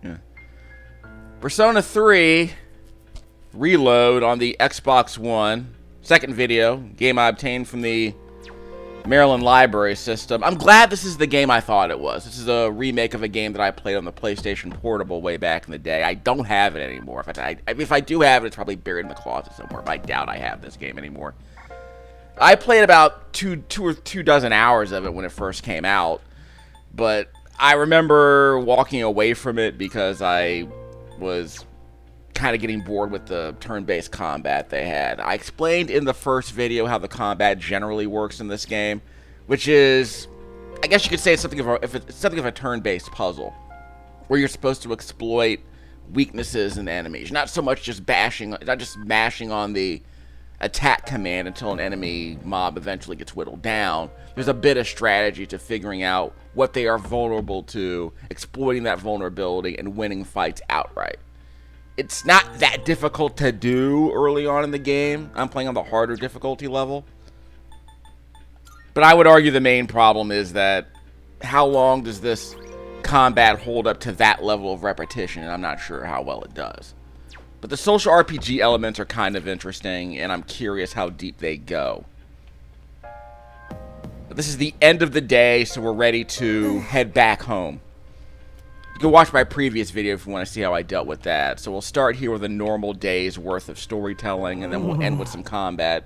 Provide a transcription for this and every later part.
Yeah. Persona 3 Reload on the Xbox One. Second video. Game I obtained from the Maryland Library System. I'm glad this is the game I thought it was. This is a remake of a game that I played on the PlayStation Portable way back in the day. I don't have it anymore. If I do have it, it's probably buried in the closet somewhere. But I doubt I have this game anymore. I played about two dozen hours of it when it first came out. But I remember walking away from it because I was kind of getting bored with the turn-based combat they had. I explained in the first video how the combat generally works in this game, which is, I guess you could say it's something of a turn-based puzzle, where you're supposed to exploit weaknesses in enemies, not so much just mashing on the attack command until an enemy mob eventually gets whittled down. There's a bit of strategy to figuring out what they are vulnerable to, exploiting that vulnerability, and winning fights outright. It's not that difficult to do early on in the game. I'm playing on the harder difficulty level. But I would argue the main problem is that how long does this combat hold up to that level of repetition? And I'm not sure how well it does. But the social RPG elements are kind of interesting, and I'm curious how deep they go. But this is the end of the day, so we're ready to head back home. You can watch my previous video if you want to see how I dealt with that. So we'll start here with a normal day's worth of storytelling, and then we'll end with some combat,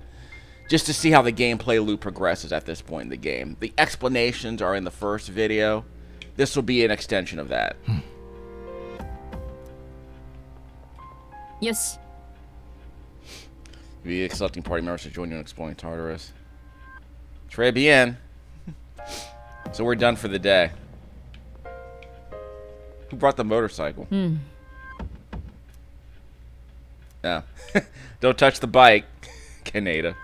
just to see how the gameplay loop progresses at this point in the game. The explanations are in the first video. This will be an extension of that. Yes. Be selecting party members to join you in exploring Tartarus. Très bien. So we're done for the day. Who brought the motorcycle? No. Don't touch the bike. Kaneda.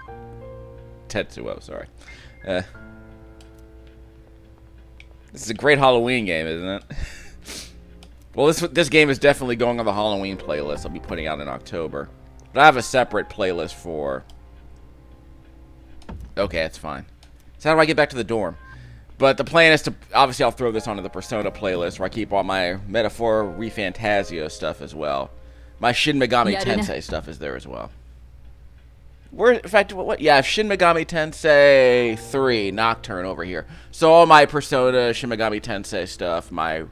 Tetsuo, sorry. This is a great Halloween game, isn't it? Well, this game is definitely going on the Halloween playlist I'll be putting out in October. But I have a separate playlist for... Okay, that's fine. So how do I get back to the dorm? But the plan is to... Obviously, I'll throw this onto the Persona playlist where I keep all my Metaphor ReFantazio stuff as well. My Shin Megami Tensei stuff is there as well. In fact, what? Yeah, Shin Megami Tensei 3 Nocturne over here. So all my Persona, Shin Megami Tensei stuff, my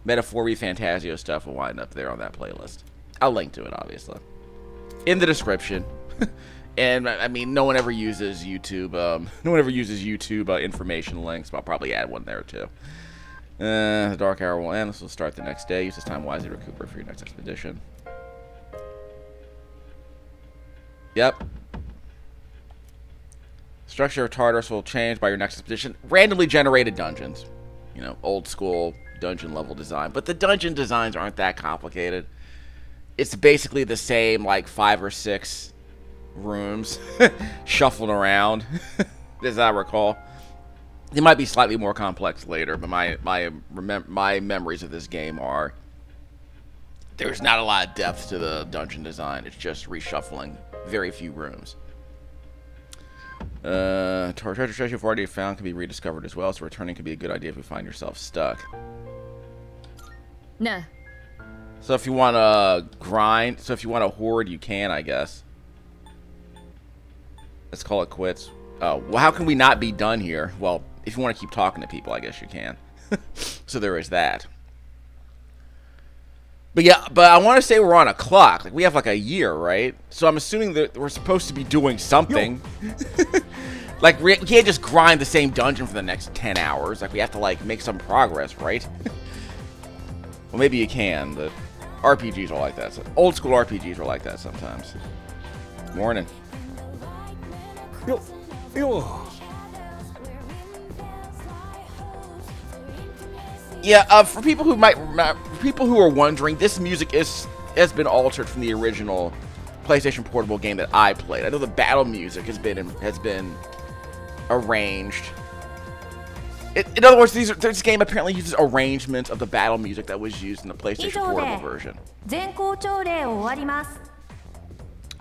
Metaphor ReFantazio stuff will wind up there on that playlist. I'll link to it, obviously, in the description. And I mean, no one ever uses YouTube. No one ever uses YouTube information links, but I'll probably add one there too. The dark hour will end. This will start the next day. Use this time wisely to recuperate for your next expedition. Yep. Structure of Tartarus will change by your next expedition. Randomly generated dungeons. You know, old school dungeon level design. But the dungeon designs aren't that complicated. It's basically the same, like 5 or 6 rooms shuffled around, as I recall. They might be slightly more complex later, but my memories of this game are there's not a lot of depth to the dungeon design. It's just reshuffling very few rooms. Treasure you've already found can be rediscovered as well, so returning can be a good idea if you find yourself stuck. Nah. So if you want to grind, so if you want to hoard, you can, I guess. Let's call it quits. Oh, well, how can we not be done here? Well, if you want to keep talking to people, I guess you can. So there is that. But yeah, but I want to say we're on a clock. Like, we have like a year, right? So I'm assuming that we're supposed to be doing something. Like, we can't just grind the same dungeon for the next 10 hours. Like, we have to, like, make some progress, right? Well, maybe you can, but RPGs are like that. So old school RPGs are like that sometimes. Morning. Yeah, for people who are wondering, this music has been altered from the original PlayStation Portable game that I played. I know the battle music has been arranged. In other words, this game apparently uses arrangements of the battle music that was used in the PlayStation Portable version.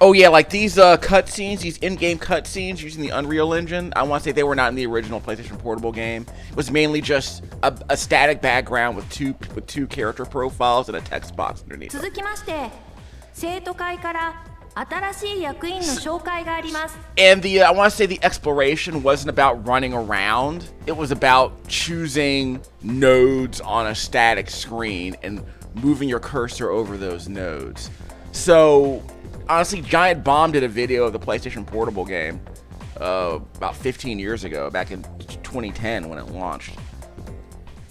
Oh yeah, like these cutscenes, these in-game cutscenes using the Unreal Engine. I want to say they were not in the original PlayStation Portable game. It was mainly just a static background with two character profiles and a text box underneath. 続きまして、生徒会から新しい役員の紹介があります。And I want to say the exploration wasn't about running around. It was about choosing nodes on a static screen and moving your cursor over those nodes. So, honestly, Giant Bomb did a video of the PlayStation Portable game about 15 years ago, back in 2010 when it launched.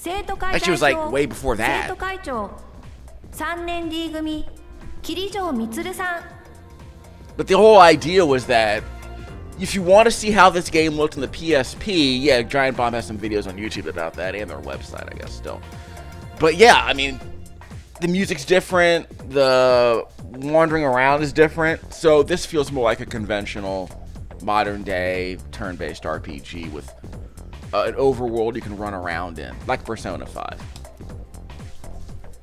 Actually, it was like way before that. 生徒会長3年 D 組桐城充さん。But the whole idea was that if you want to see how this game looked in the PSP, yeah, Giant Bomb has some videos on YouTube about that and their website, I guess, still. But yeah, I mean, the music's different, the wandering around is different, so this feels more like a conventional modern-day turn-based RPG with an overworld you can run around in, like Persona 5.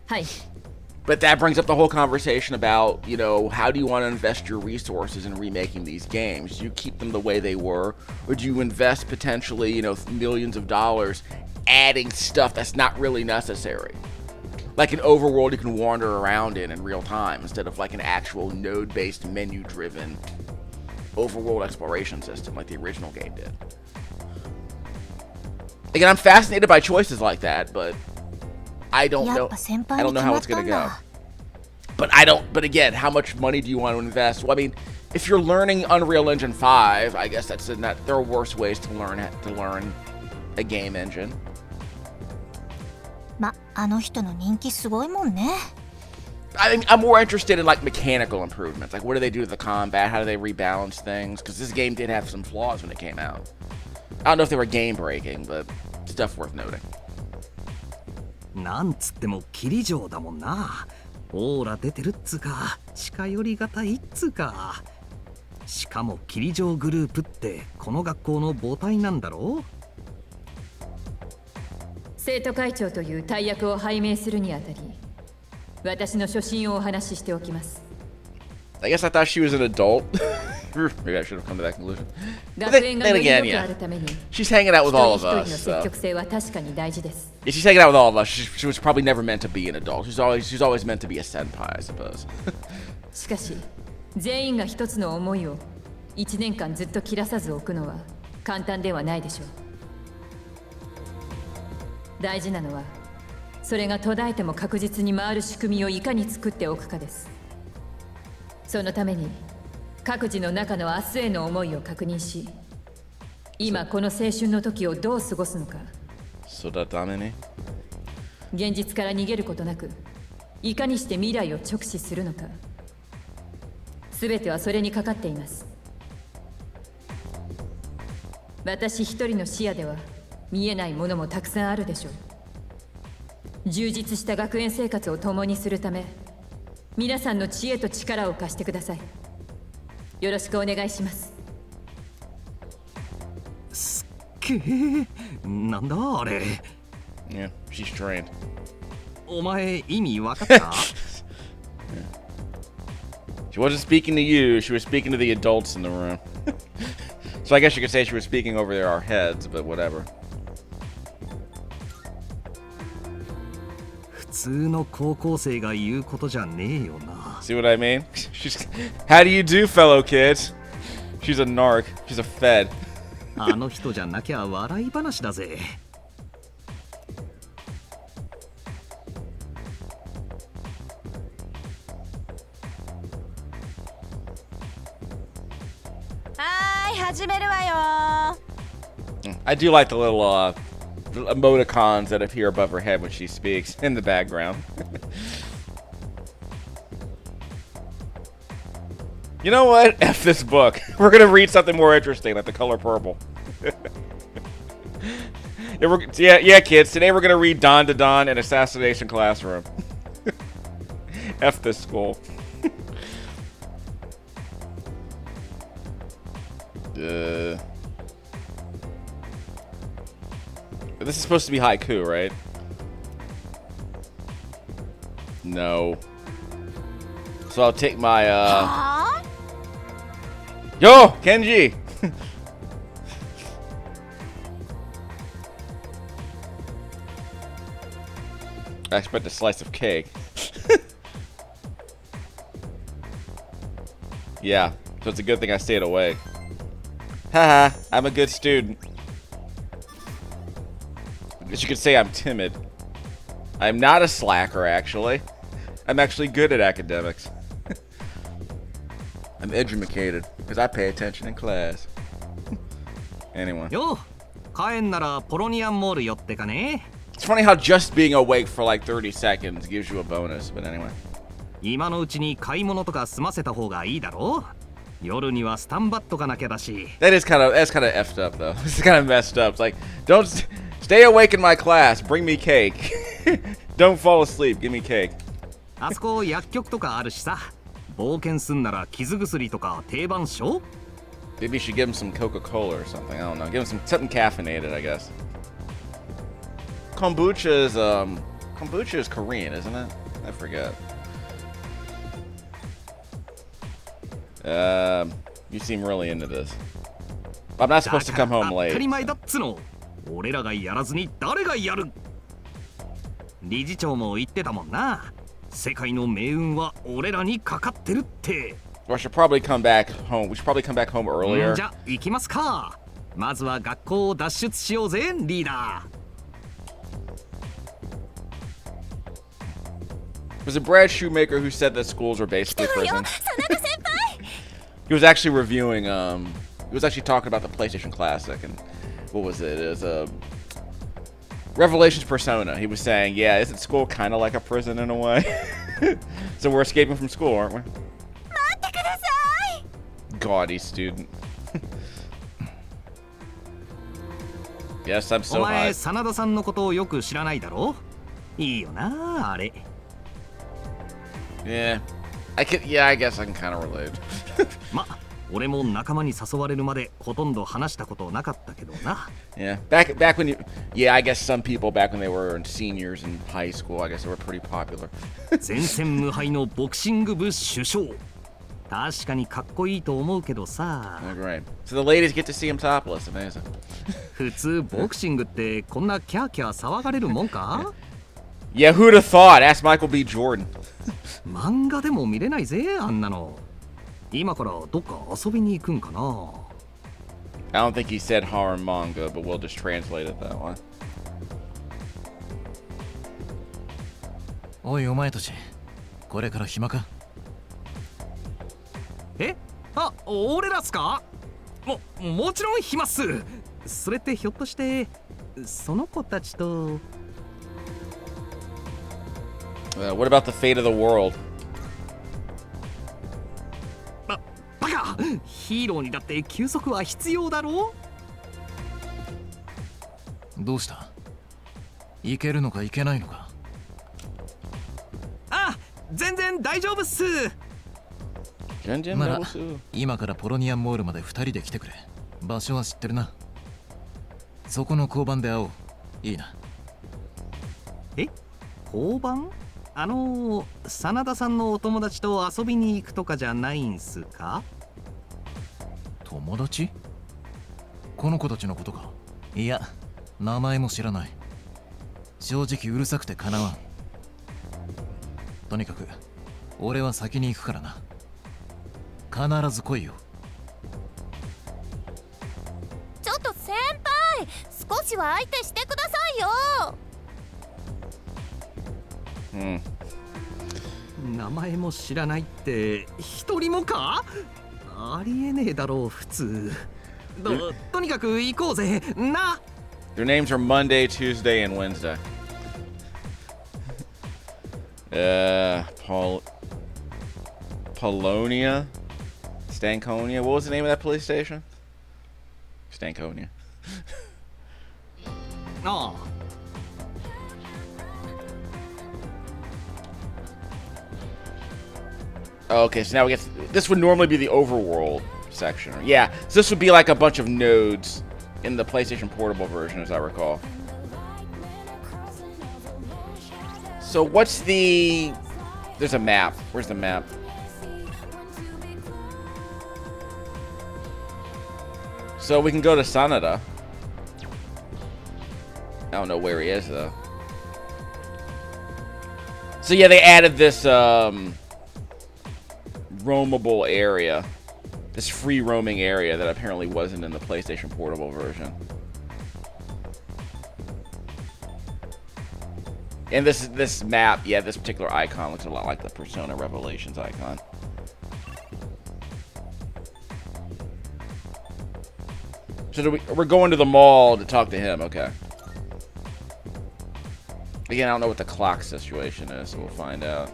Hi. But that brings up the whole conversation about, you know, how do you want to invest your resources in remaking these games? Do you keep them the way they were? Or do you invest potentially, you know, millions of dollars adding stuff that's not really necessary? Like an overworld you can wander around in real time instead of like an actual node-based, menu-driven overworld exploration system like the original game did. Again, I'm fascinated by choices like that, but I don't know how it's gonna go. But again, how much money do you want to invest? Well, I mean, if you're learning Unreal Engine 5, I guess there are worse ways to learn a game engine. あの人の人気すごいもんね。I'm more interested in like mechanical improvements. Like, what do they do to the combat? How do they rebalance things? Because this game did have some flaws when it came out. I don't know if they were game breaking, but stuff worth noting. なんつっても桐城だもんな。オーラ出てるっつか、近寄りがたいっつか。しかも桐城グループってこの学校の母体なんだろう。生徒会長という大役を拝命するにあたり、私の初心をお話ししておきます。I guess I thought she was an adult. Maybe I should have come to that conclusion. But then again, yeah. She's hanging out with all of us. So. Yeah, she's hanging out with all of us. She was probably never meant to be an adult. She's always meant to be a senpai, I suppose. しかし、全員が一つの思いを1年間ずっと切らさず置くのは簡単ではないでしょう。大事なのは、それが途絶えても確実に回る仕組みをいかに作っておくかです。そのために各自の中の明日への思いを確認し、今この青春の時をどう過ごすのか。現実から逃げることなく、いかにして未来を直視するのか。すべてはそれにかかっています。私一人の視野では見えないものもたくさんあるでしょう。充実した学園生活を共にするため、皆さんの知恵と力を貸してください。よろしくお願いします。すっげえ、なんだあれ。Yeah, she's trained. お前意味わかった？ She wasn't speaking to you, she was speaking to the adults in the room. So I guess you could say she was speaking over our heads, but whatever. 普通の高校生が言うことじゃねえよな。See what I mean? How do you do, fellow kids? She's a narc. She's a fed. あの人じゃなきゃ笑い話だぜ。始めるわよ。I do like the little emoticons that appear above her head when she speaks in the background. You know what? F this book. We're gonna read something more interesting, like The Color Purple. Yeah, kids. Today we're gonna read Dawn to Dawn and Assassination Classroom. F this school. This is supposed to be haiku, right? No. So I'll take my Yo, Kenji! I expect a slice of cake. Yeah, so it's a good thing I stayed awake. Haha, I'm a good student. I guess you could say I'm timid. I'm not a slacker, actually. I'm actually good at academics. I'm educated, because I pay attention in class. Anyway. よ、帰んならポロニアンモール寄ってかね。 It's funny how just being awake for like 30 seconds gives you a bonus, but anyway. 今のうちに買い物とか済ませた方がいいだろう。夜にはスタンバっとかなきゃだし。 That's kind of effed up though. It's kind of messed up. It's like, don't stay awake in my class. Bring me cake. Don't fall asleep. Give me cake. あそこ薬局とかあるしさ。冒険すんなら傷薬とか定番っしょ。 Maybe you should give him some Coca-Cola or something. I don't know. Give him something caffeinated, I guess. Kombucha is Korean, isn't it? I forget. You seem really into this. I'm not supposed to come home 当 late. たり前だっつの。俺らがやらずに誰がやる。理事長も言ってたもんな。世界の命運は俺らにかかってるって。 I should probably come back home. We should probably come back home earlier. じゃ行きますか。まずは学校を脱出しようぜ、リーダー。 Was it Brad Shoemaker who said that schools are basically prison? He was actually reviewing, he was actually talking about the PlayStation Classic, and what was it? It was Revelations Persona. He was saying, yeah, isn't school kind of like a prison in a way? So we're escaping from school, aren't we? Gaudy student. Yes, I'm so お前 hot. 真田さんのことをよく知らないだろ。いいよなあれ。 Yeah, I guess I can kind of relate. ま、俺も仲間に誘われるまでほとんど話したことなかったけどな。 Yeah, back when I guess some people back when they were seniors in high school, I guess they were pretty popular. 前線無敗のボクシング部首相。確かにかっこいいと思うけどさ。 Oh, great. So the ladies get to see him topless. Amazing. 普通ボクシングってこんなキャーキャー騒がれるもんか？ Yeah, who'd have thought? Ask Michael B. Jordan. 漫画でも見れないぜ、あんなの。今からどっか遊びに行くんかな。 I don't think he said horror manga, but we'll just translate it that way. おいお前たち、これから暇か？え？あ、俺らっすか？もちろん暇っす。それってひょっとしてその子たちと。 What about the fate of the world? バカ！ヒーローにだって休息は必要だろう？どうした？いけるのかいけないのか？あ、全然大丈夫っす。なら今からポロニアンモールまで2人で来てくれ。場所は知ってるな。そこの交番で会おう。いいな。え？交番？真田さんのお友達と遊びに行くとかじゃないんすか？友達？この子たちのことか？いや、名前も知らない。正直うるさくてかなわん。とにかく俺は先に行くからな。必ず来いよ。ちょっと先輩、少しは相手してくださいよ。名前も知らないって一人もか？ありえねえだろう普通。とにかく行こうぜな。 Their names are Monday, Tuesday, and Wednesday. Polonia? Stankonia? What was the name of that police station? Stankonia. ああ。 Oh, okay, so now we get this would normally be the overworld section. Yeah, so this would be like a bunch of nodes in the PlayStation Portable version, as I recall. So what's the... There's a map. Where's the map? So we can go to Sanada. I don't know where he is though. So yeah, they added this roamable area. This free roaming area that apparently wasn't in the PlayStation Portable version. And this map, yeah, this particular icon looks a lot like the Persona Revelations icon. So we're going to the mall to talk to him, okay. Again, I don't know what the clock situation is, so we'll find out.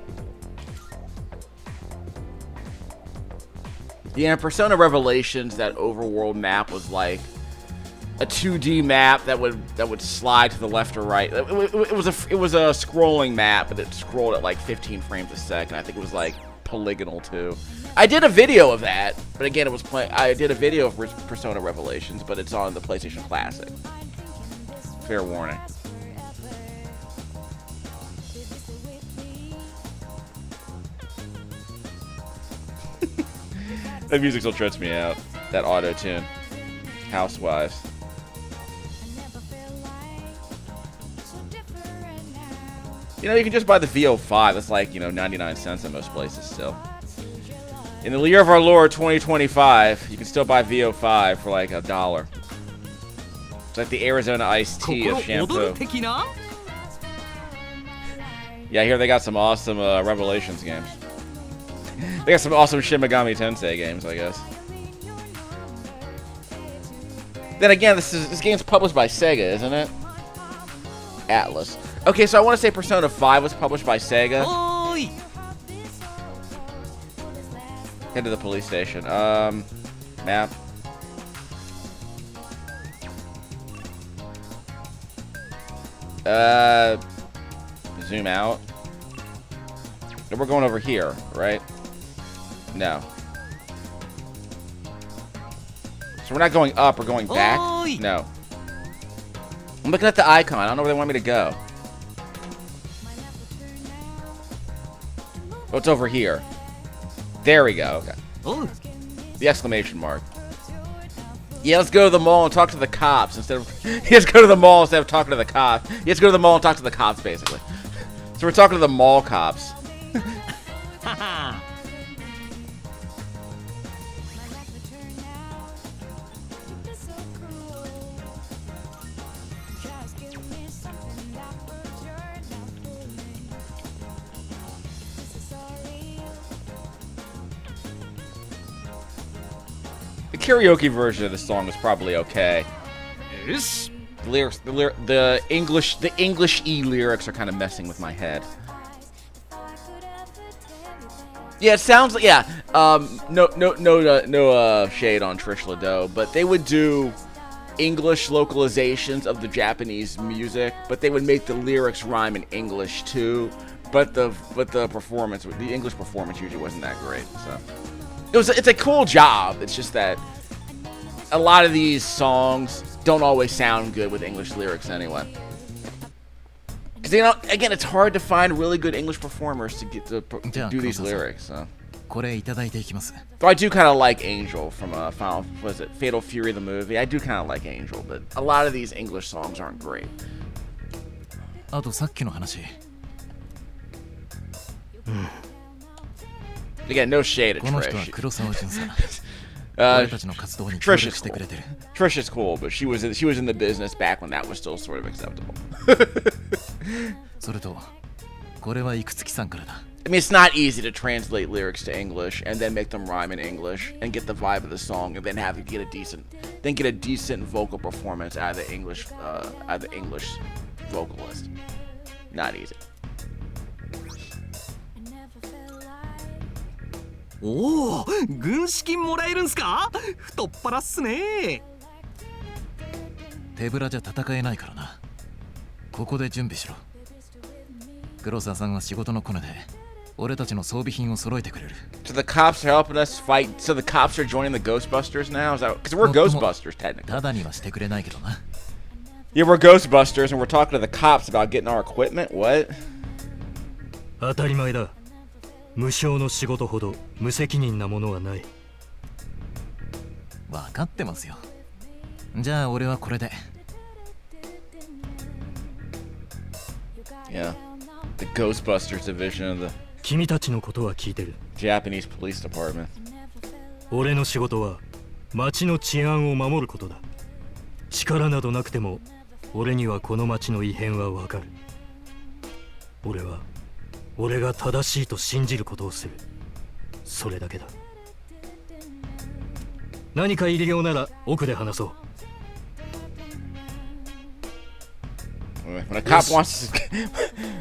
Yeah, in Persona Revelations, that overworld map was like a 2D map that would slide to the left or right. It was a scrolling map, but it scrolled at like 15 frames a second. I think it was like polygonal too. I did a video of that, but again, I did a video of Persona Revelations, but it's on the PlayStation Classic. Fair warning. That music still trips me out. That auto tune. Housewives. You know, you can just buy the VO5. That's like, 99 cents in most places still. In the year of our Lord 2025, you can still buy VO5 for like $1. It's like the Arizona iced tea of shampoo. Yeah, here they got some awesome Revelations games. They got some awesome Shin Megami Tensei games, I guess. Then again, this game's published by Sega, isn't it? Atlas. Okay, so I want to say Persona 5 was published by Sega. Oi! Head to the police station. Map. Zoom out. And we're going over here, right? No. So we're not going up, we're going back? Oi! No. I'm looking at the icon. I don't know where they want me to go. Oh, it's over here. There we go. Okay. Oh, The exclamation mark. Yeah, let's go to the mall and talk to the cops instead of... He has to go to the mall instead of talking to the cops. He has to go to the mall and talk to the cops, basically. So we're talking to the mall cops. haha. The karaoke version of the song is probably okay. Yes. The English-y lyrics are kind of messing with my head. Yeah, it sounds like, yeah. No shade on Trish Ledoux, but they would do English localizations of the Japanese music, but they would make the lyrics rhyme in English too. But the performance, the English performance usually wasn't that great. So it's a cool job. It's just that a lot of these songs don't always sound good with English lyrics anyway. Because again, it's hard to find really good English performers to get to do these lyrics. So. これいただいていきます Though I do kind of like Angel from Fatal Fury the movie. I do kind of like Angel, but a lot of these English songs aren't great. あとさっきの話 Again, no shade at この人は Trish. 黒沢淳さん俺たちの活動に協 Trish 力 is して cool. くれてる Trish is cool, but she was in the business back when that was still sort of acceptable. それとこれは幾月さんからだ I mean, it's not easy to translate lyrics to English and then make them rhyme in English and get the vibe of the song and then get a decent vocal performance out of the English vocalist. Not easy. おお、軍資金もらえるんすか？太っ腹っすね。手ぶらじゃ戦えないからなここで準備しろ黒沢さんは仕事のコネで俺たちの装備品を揃えてくれる So the cops are helping us fight. So the cops are joining the Ghostbusters now? Is that because we're Ghostbusters technically? ただにはしてくれないけどな Yeah, we're Ghostbusters and we're talking to the cops about getting our equipment. What? 当たり前だ。無償の仕事ほど無責任なものはない。分かってますよじゃあ俺はこれで。 Yeah. The Ghostbusters division of the 君たちのことは聞いてる。 Japanese police department. 俺の仕事は町の治安を守ることだ。力などなくても俺にはこの町の異変はわかる。俺が正しいと信じることをする。それだけだ。何か入れようなら奥で話そう。 When a cop wants to...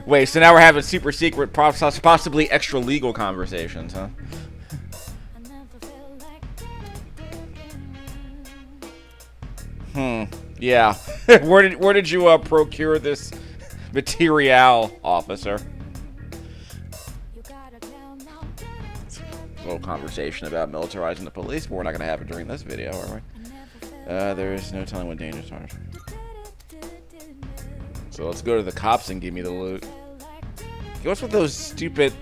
Wait, so now we're having super secret, possibly extra legal conversations, huh? Yeah. Where did you procure this material, officer? A little conversation about militarizing the police, but we're not going to have it during this video, are we? There is no telling when danger starts. So let's go to the cops and give me the loot. What's with those stupid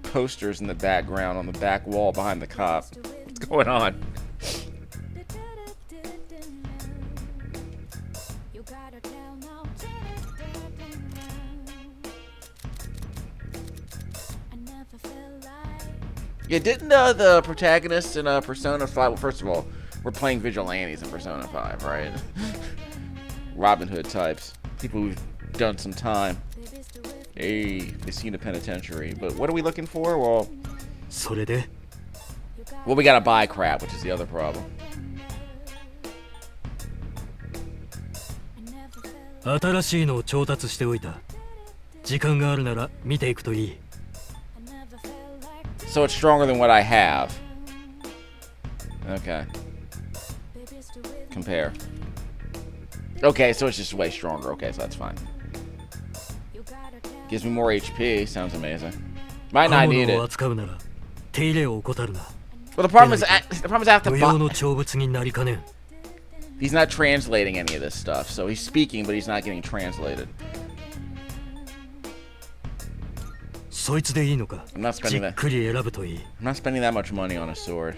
posters in the background on the back wall behind the cop? What's going on? Yeah, didn't the protagonists in Persona 5... Well, first of all, we're playing vigilantes in Persona 5, right? Robin Hood types. People who've done some time. Hey, they've seen a penitentiary. But what are we looking for? Well, we gotta buy crap, which is the other problem. 新しいのを調達しておいた。時間があるなら見ていくといい。 So it's stronger than what I have. Okay. Compare. Okay, so it's just way stronger. Okay, so that's fine. Gives me more HP. Sounds amazing. Might not need it. Well, the problem is I have to buy. He's not translating any of this stuff, so he's speaking, but he's not getting translated. I'm not spending that much money on a sword.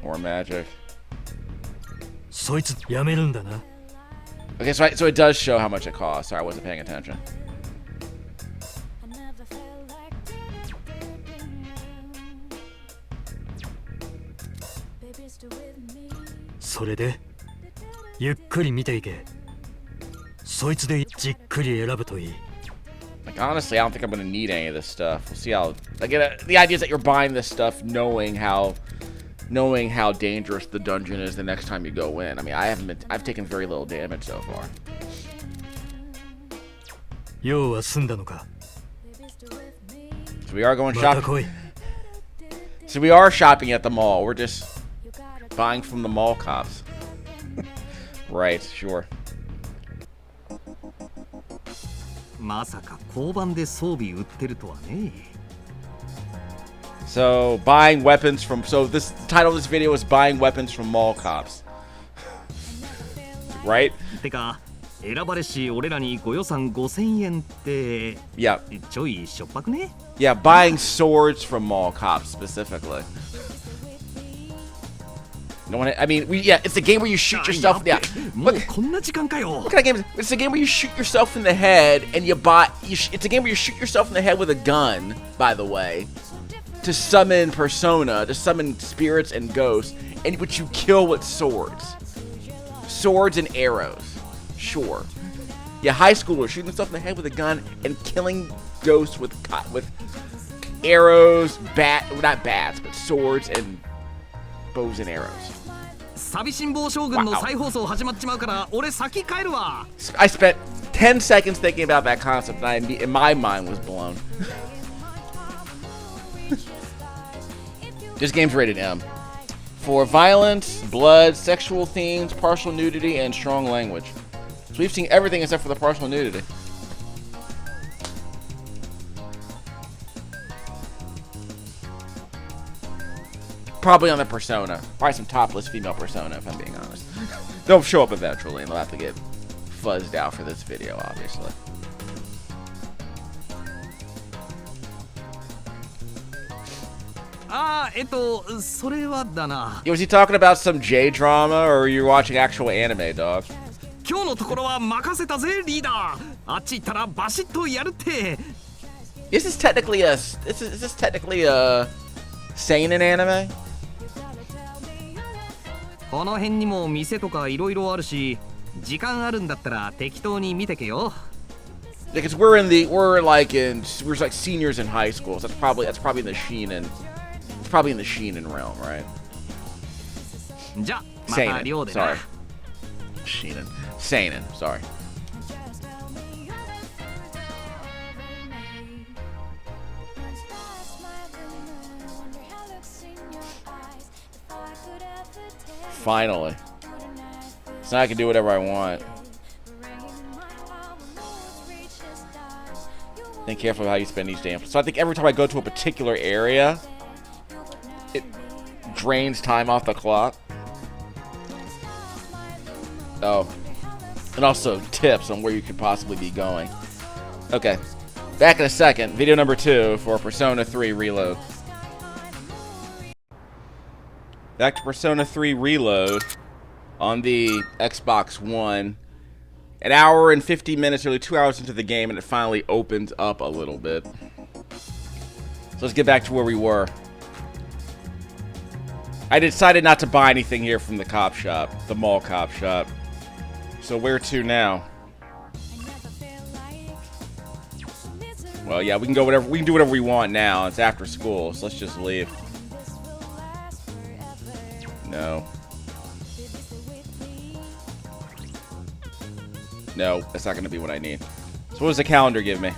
More magic. Okay, so it does show how much it costs. Sorry, I wasn't paying attention. Like, honestly, I don't think I'm gonna need any of this stuff. We'll see how. Like, the idea is that you're buying this stuff knowing how dangerous the dungeon is the next time you go in. I mean, I've taken very little damage so far. So we are going shopping. So we are shopping at the mall. We're just buying from the mall cops. Right, sure. So, buying weapons from... So, the title of this video is Buying Weapons from Mall Cops. Right? Yeah. Yeah, buying swords from mall cops, specifically. No one... I mean, it's a game where you shoot yourself... Yeah. What kind of game is it? It's a game where you shoot yourself in the head, and you buy... It's a game where you shoot yourself in the head with a gun, by the way. To summon persona, to summon spirits and ghosts, and which you kill with swords. Swords and arrows. Sure. Yeah, high schoolers shooting themselves in the head with a gun and killing ghosts with arrows, not bats, but swords and bows and arrows. Wow. I spent 10 seconds thinking about that concept, and my mind was blown. This game's rated M. For violence, blood, sexual themes, partial nudity, and strong language. So we've seen everything except for the partial nudity. Probably on the persona. Probably some topless female persona, if I'm being honest. They'll show up eventually, and they'll have to get fuzzed out for this video, obviously. それはだな。 Was he talking about some J drama or are you watching actual anime, dog? 今日のところは任せたぜリーダー。あっち行ったらバシッとやるって。 Is this technically a seinen anime? この辺にも店とかいろいろあるし、時間あるんだったら適当に見てけよ。 Because we're like seniors in high school. So that's probably in the Sheinen. It's probably in the Sheinen realm, right? じゃまた寮でな。 Sorry. Sheinen. Seinen. Sorry. Finally. So now I can do whatever I want. Think carefully how you spend each day. So I think every time I go to a particular area, it drains time off the clock. Oh. And also tips on where you could possibly be going. Okay. Back in a second. Video number 2 for Persona 3 Reload. Back to Persona 3 Reload on the Xbox One. An hour and 50 minutes, nearly 2 hours into the game, and it finally opened up a little bit. So let's get back to where we were. I decided not to buy anything here from the cop shop, the mall cop shop. So where to now? Well, yeah, we can do whatever we want now. It's after school, so let's just leave. No. No, that's not going to be what I need. So what does the calendar give me?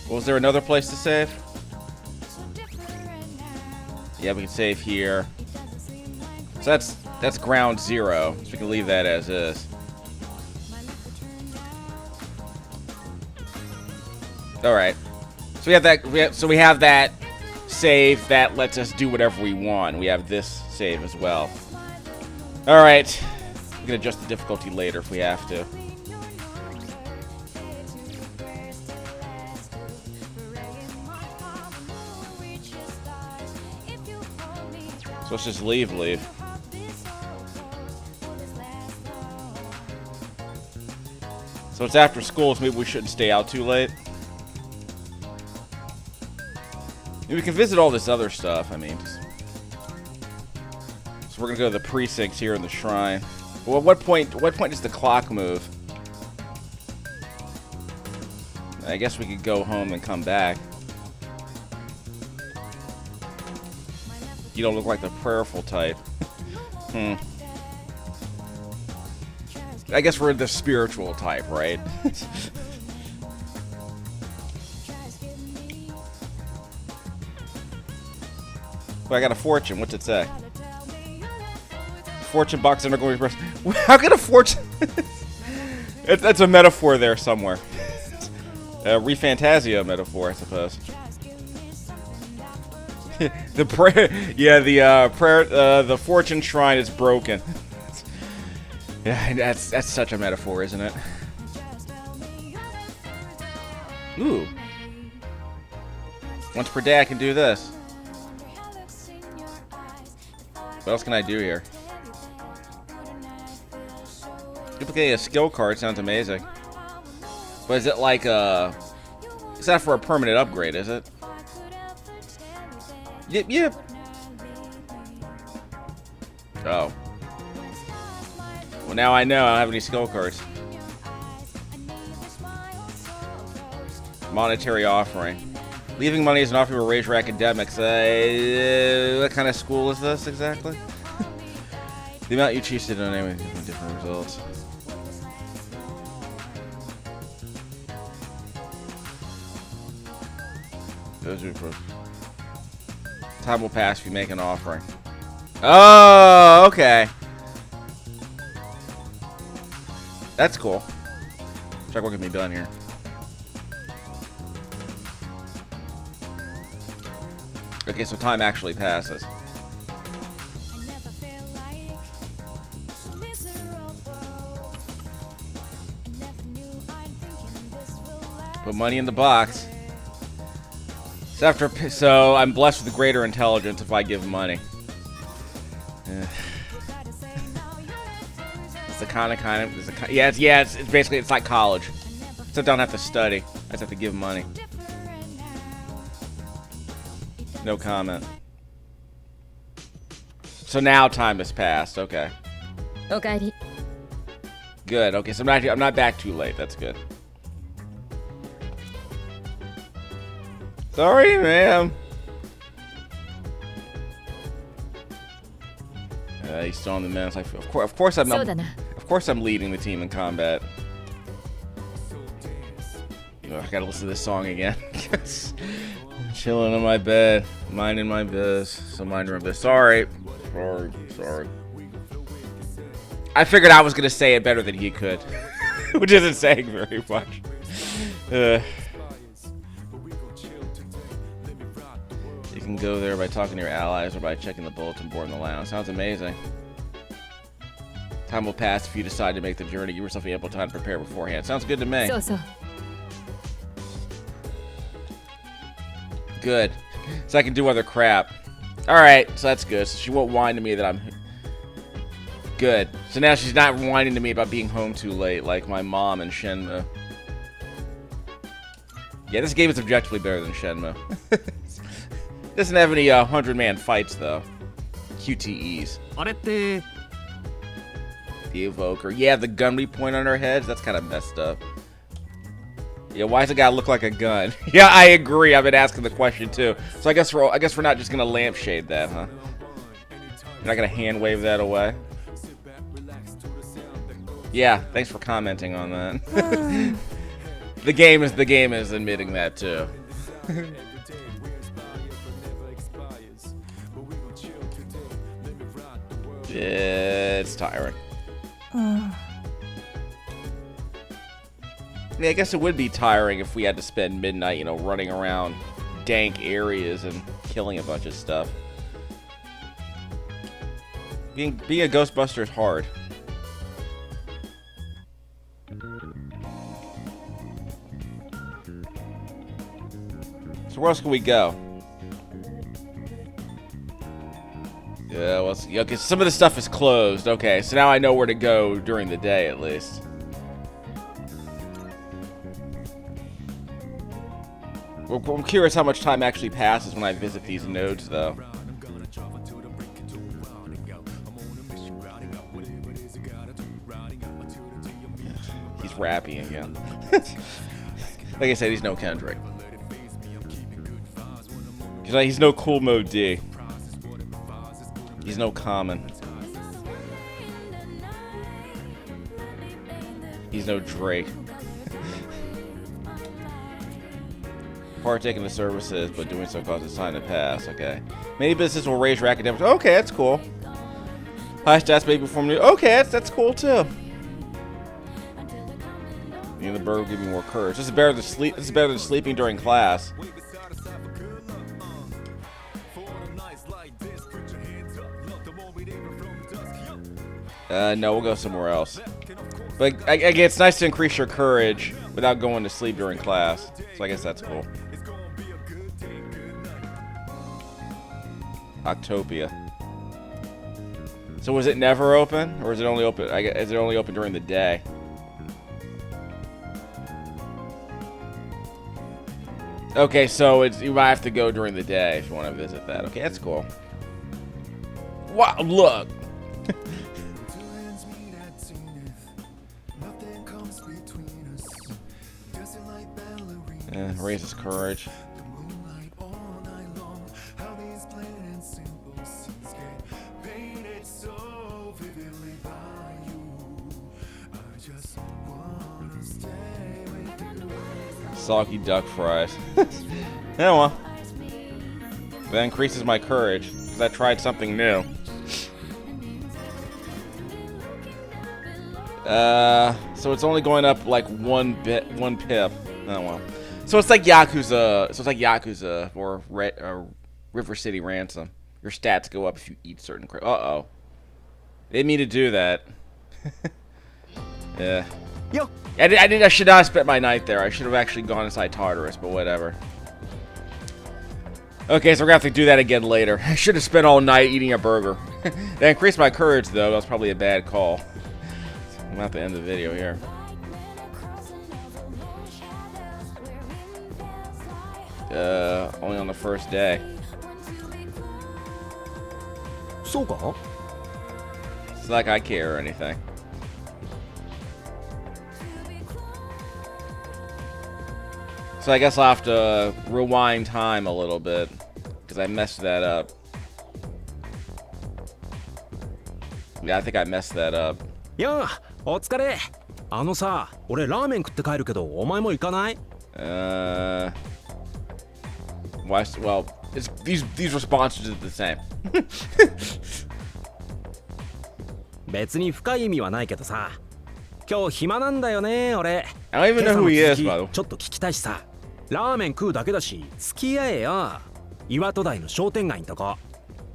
Was there another place to save? Yeah, we can save here. So that's ground 0. So we can leave that as is. All right. So we have that. We have that save that lets us do whatever we want. We have this save as well. All right. We can adjust the difficulty later if we have to. So let's just leave. So it's after school, so maybe we shouldn't stay out too late. Maybe we can visit all this other stuff, I mean. So we're gonna go to the precincts here in the shrine. Well, at what point does the clock move? I guess we could go home and come back. You don't look like the prayerful type. I guess we're the spiritual type, right? Well, I got a fortune. What's it say? Fortune box undergoing repress. How can a fortune? That's a metaphor there somewhere. A refantasia metaphor, I suppose. The prayer, yeah, the fortune shrine is broken. Yeah, that's such a metaphor, isn't it? Ooh. Once per day I can do this. What else can I do here? Duplicating a skill card sounds amazing. But is it like it's not for a permanent upgrade, is it? Yep. Oh. Well, now I know I don't have any skill cards. Monetary offering. Leaving money is an offer to raise your academics. What kind of school is this exactly? The amount you choose to donate with different results. Those are for time will pass if you make an offering. Oh, okay. That's cool. Check what can be done here. Okay, so time actually passes. Put money in the box. So I'm blessed with greater intelligence if I give money. It's the kind of it's basically it's like college. So I don't have to study. I just have to give money. No comment. So now time has passed. Okay. おかえり Good. Okay, so I'm not back too late. That's good. Sorry, ma'am. He's still on the men's. Of course I'm not. Of course I'm leading the team in combat. Oh, I gotta listen to this song again. Chilling on my bed, minding my biz. So minding my biz. Sorry. I figured I was gonna say it better than he could, which isn't saying very much. You can go there by talking to your allies or by checking the bulletin board in the lounge. Sounds amazing. Time will pass if you decide to make the journey. Give yourself ample time to prepare beforehand. Sounds good to me. So Good. So I can do other crap. Alright, so that's good. So she won't whine to me that I'm... Good. So now she's not whining to me about being home too late, like my mom and Shenmue. Yeah, this game is objectively better than Shenmue. Doesn't have any 100-man fights, though. QTEs. あれって The Evoker. Yeah, the gun we point on our heads? That's kind of messed up. Yeah, why does it gotta look like a gun? Yeah, I agree. I've been asking the question, too. So I guess we're not just gonna lampshade that, huh? You're not gonna hand wave that away? Yeah, thanks for commenting on that. The game is admitting that, too. It's tiring. I mean, I guess it would be tiring if we had to spend midnight, you know, running around dank areas and killing a bunch of stuff. Being a Ghostbuster is hard. So where else can we go? Yeah, well, okay, some of the stuff is closed. Okay, so now I know where to go during the day, at least. Well, I'm curious how much time actually passes when I visit these nodes, though. He's rapping again. Like I said, he's no Kendrick. He's no Cool Mode D. He's no Common. He's no Drake. Partake in the services, but doing so causes time to pass. Okay. Many businesses will raise your academics. Okay, that's cool. High stats may perform new. Okay, that's cool too. You know, the bird will give you more courage. This is better than sleep. This is better than sleeping during class. No, we'll go somewhere else. But again, it's nice to increase your courage without going to sleep during class. So I guess that's cool. Octopia. So was it never open, or is it only open? Is it only open during the day? Okay, so you might have to go during the day if you want to visit that. Okay, that's cool. Wow, look. Raises courage. Soggy duck fries. Yeah, well. That increases my courage, because I tried something new. So it's only going up like one pip. Oh well. So it's like Yakuza. Or River City Ransom. Your stats go up if you eat certain crap. Uh-oh. Didn't mean to do that. Yeah. Yo. I should not have spent my night there. I should have actually gone inside Tartarus, but whatever. Okay, so we're gonna have to do that again later. I should have spent all night eating a burger. That increased my courage, though. That was probably a bad call. I'm gonna have to end the video here. Only on the first day. そうか It's like I care or anything. So I guess I'll have to rewind time a little bit, because I messed that up. Yeah, I think I messed that up. やあお疲れあのさ俺ラーメン食って帰るけどお前も行かない Why? Well, it's, these responses are the same. 別に深い意味はないけどさ今日暇なんだよね俺 I don't even know who he is, 今朝 by the の way. 続きちょっと聞きたいしさラーメン食うだけだし付き合えよ岩戸台の商店街んとこ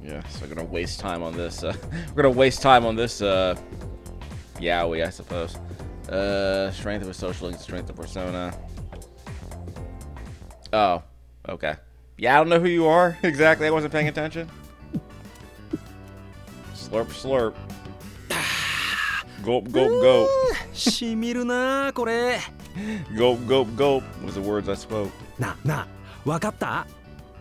Yeah, so we're gonna waste time on this. We're gonna waste time on this. Yaoi, I suppose. Strength of a social link, strength of persona. Oh, okay. Yeah, I don't know who you are exactly. I wasn't paying attention. Slurp, slurp. Gulp, gulp, gulp. しみるなこれ Gulp, gulp, gulp was the words I spoke. なわかった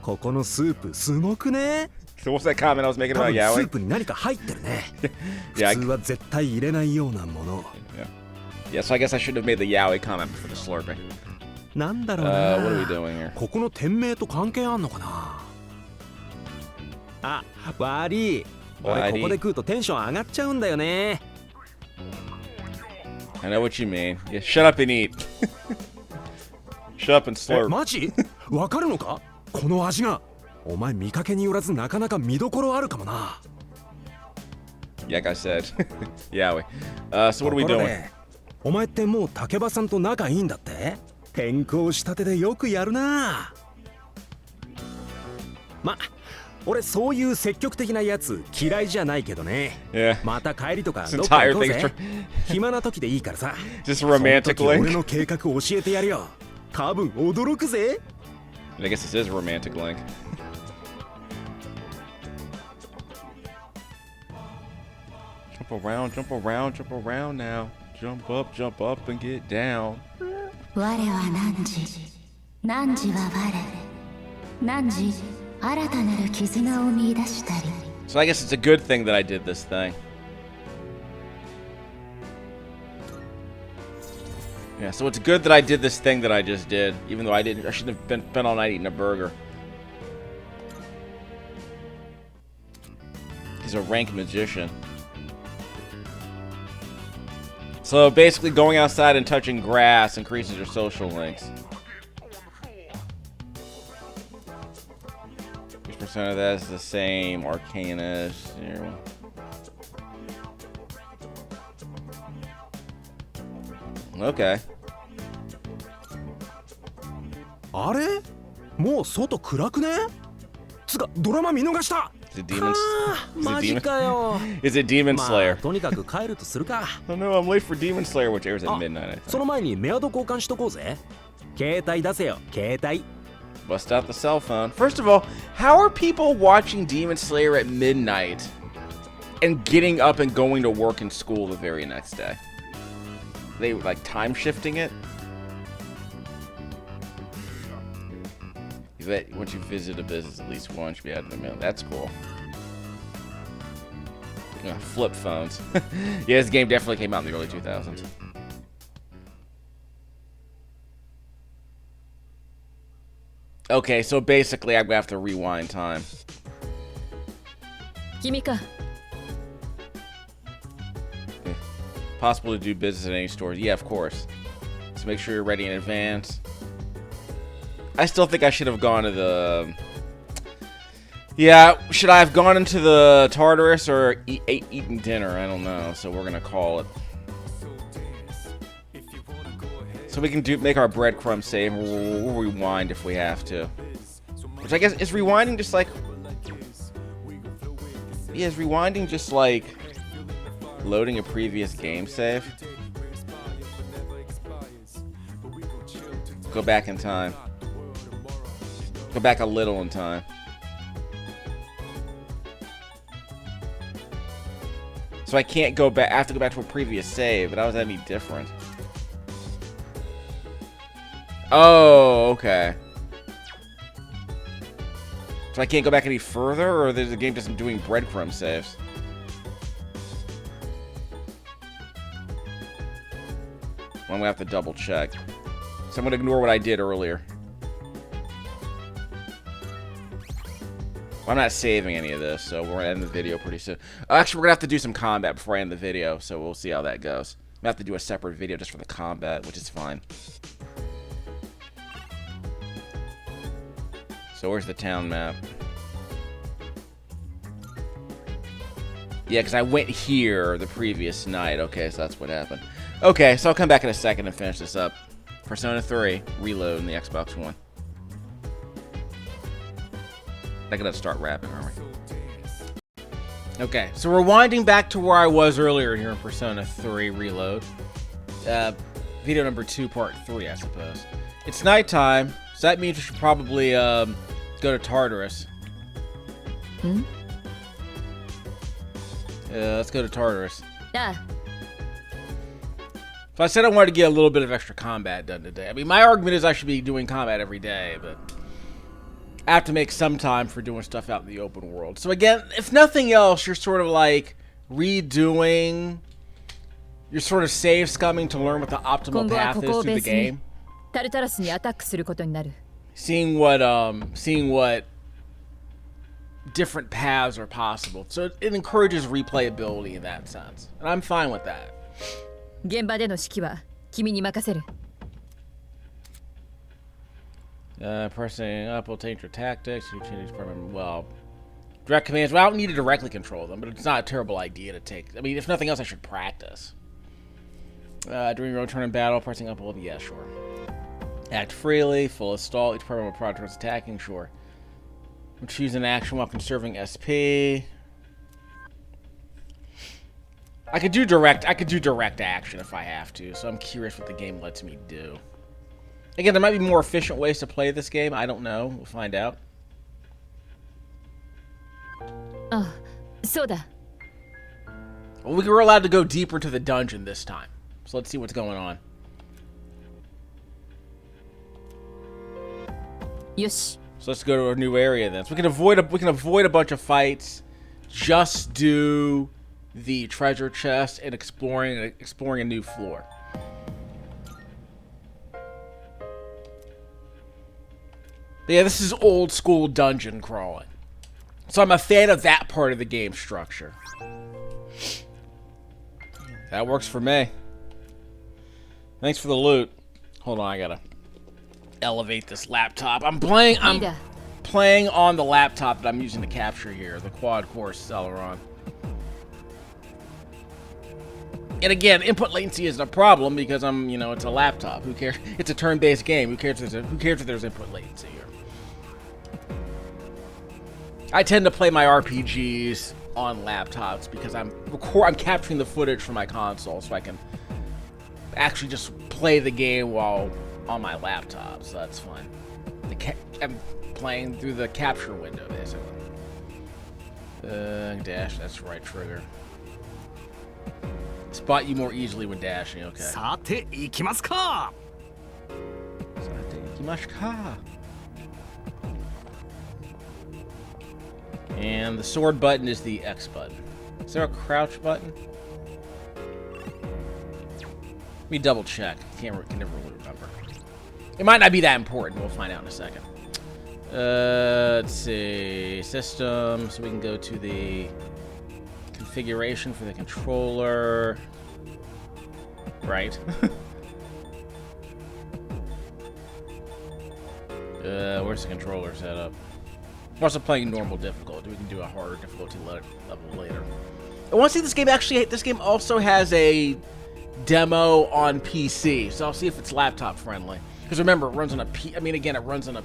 ここのスープすごくね So what's that comment I was making 多 about 分スー Yaoi? プに何か入ってるね Yeah, 普通は絶対入れないようなもの yeah, so I guess I should have made the Yaoi comment for the slurping. なんだろうな What are we doing here? ここの店名と関係あんのかなあ悪い俺ここで食うとテンション上がっちゃうんだよね I know what you mean. Yeah, shut up and eat. Shut up and え slurp. マジわかるのかこの味がお前見かけによらずなかなか見どころあるかもな Like I said. Yaoi. So what are we ところ doing? でお前ってもう竹場さんと仲いいんだって転校したてでよくやるなま俺そういう積極的なやつ嫌いじゃないけどね Yeah. また帰りとか This どっか entire 行こう thing is ぜ暇な時でいいからさ just a romantic その時 link. 俺の計画教えてやるよ多分驚くぜ I guess this is a romantic link. Jump around, jump around, jump around now. Jump up and get down. 我は汝は汝新たなる絆を見出したり So I guess it's a good thing that I did this thing. Yeah, so it's good that I did this thing that I just did, even though I shouldn't have been all night eating a burger. He's a rank magician. So basically going outside and touching grass increases your social links. Which percent of that is the same? Arcanist. Here. Okay. あれもう外暗くねつかドラマ見逃した Is it Demon? マジかよ Is it Demon まあ Slayer? とにかく帰るとするか Oh no, I'm late for Demon Slayer, which airs at あ midnight. I そ think. の前にメアド交換しとこうぜ携帯出せよ携帯 Bust out the cell phone. First of all, how are people watching Demon Slayer at midnight and getting up and going to work and school the very next day? They like time shifting it? That once you visit a business at least once, you be out of the middle. That's cool. Flip phones. Yeah, this game definitely came out in the early 2000s. Okay, so basically I'm gonna have to rewind time. 君か Possible to do business at any store? Yeah, of course. So make sure you're ready in advance. I still think I should have gone to the... Yeah, should I have gone into the Tartarus or eaten dinner? I don't know, so we're gonna call it. So we can make our breadcrumb save, and we'll rewind if we have to. Which I guess, is rewinding just like... Yeah, is rewinding just like... loading a previous game save? Go back in time. Go back a little in time. So I can't go back. I have to go back to a previous save, but how is that any different? Oh, okay. So I can't go back any further, or there's a game just doing breadcrumb saves? I'm gonna have to double check. So I'm gonna ignore what I did earlier. Well, I'm not saving any of this, so we're gonna end the video pretty soon. Actually, we're gonna have to do some combat before I end the video, so we'll see how that goes. I'm gonna have to do a separate video just for the combat, which is fine. So where's the town map? Yeah, because I went here the previous night. Okay, so that's what happened. Okay, so I'll come back in a second and finish this up. Persona 3, Reload in the Xbox One. I gotta start rapping, aren't we? Okay, so we're winding back to where I was earlier here in Persona 3 Reload. Video number 2, part 3, I suppose. It's nighttime, so that means we should probably go to Tartarus. Hmm? Let's go to Tartarus. Ah, So I said I wanted to get a little bit of extra combat done today. I mean, my argument is I should be doing combat every day, but I have to make some time for doing stuff out in the open world. So again, if nothing else, you're sort of like redoing, you're sort of save scumming to learn what the optimal path is through the game. タルタラスにアタックすることになる。 Seeing what different paths are possible. So it encourages replayability in that sense. And I'm fine with that. 現場での指揮は君に任せる。 Pressing up will change your tactics. You change well, direct commands. Well, I don't need to directly control them, but it's not a terrible idea to take. I mean, if nothing else, I should practice. During your own turn in battle, pressing up will be yeah, sure. Act freely, full of stall. Each program will prod towards attacking, sure. Choose an action while conserving SP. I could do direct action if I have to, so I'm curious what the game lets me do. Again, there might be more efficient ways to play this game. I don't know. We'll find out. あ、そうだ。 Well, we were allowed to go deeper into the dungeon this time. So let's see what's going on. よし。 So let's go to a new area then. So we can avoid a bunch of fights. Just do the treasure chest and exploring a new floor. But yeah, this is old school dungeon crawling. So I'm a fan of that part of the game structure. That works for me. Thanks for the loot. Hold on, I gotta elevate this laptop. I'm playing on the laptop that I'm using to capture here, the quad-core Celeron. And again, input latency isn't a problem because it's a laptop. Who cares? It's a turn-based game. Who cares if there's input latency here? I tend to play my RPGs on laptops because I'm capturing the footage from my console, so I can actually just play the game while on my laptop. So that's fine. I'm playing through the capture window basically. Dash. That's right trigger. Spot you more easily when dashing. Okay. さて行きますか。 And the sword button is the X button. Is there a crouch button? Let me double check. Can never really remember. It might not be that important. We'll find out in a second. Let's see. System. So we can go to the configuration for the controller. Right. Where's the controller setup? I'm also playing normal difficulty. We can do a harder difficulty level later. I want to see this game this game also has a demo on PC, so I'll see if it's laptop friendly. Because remember, it runs on it runs on a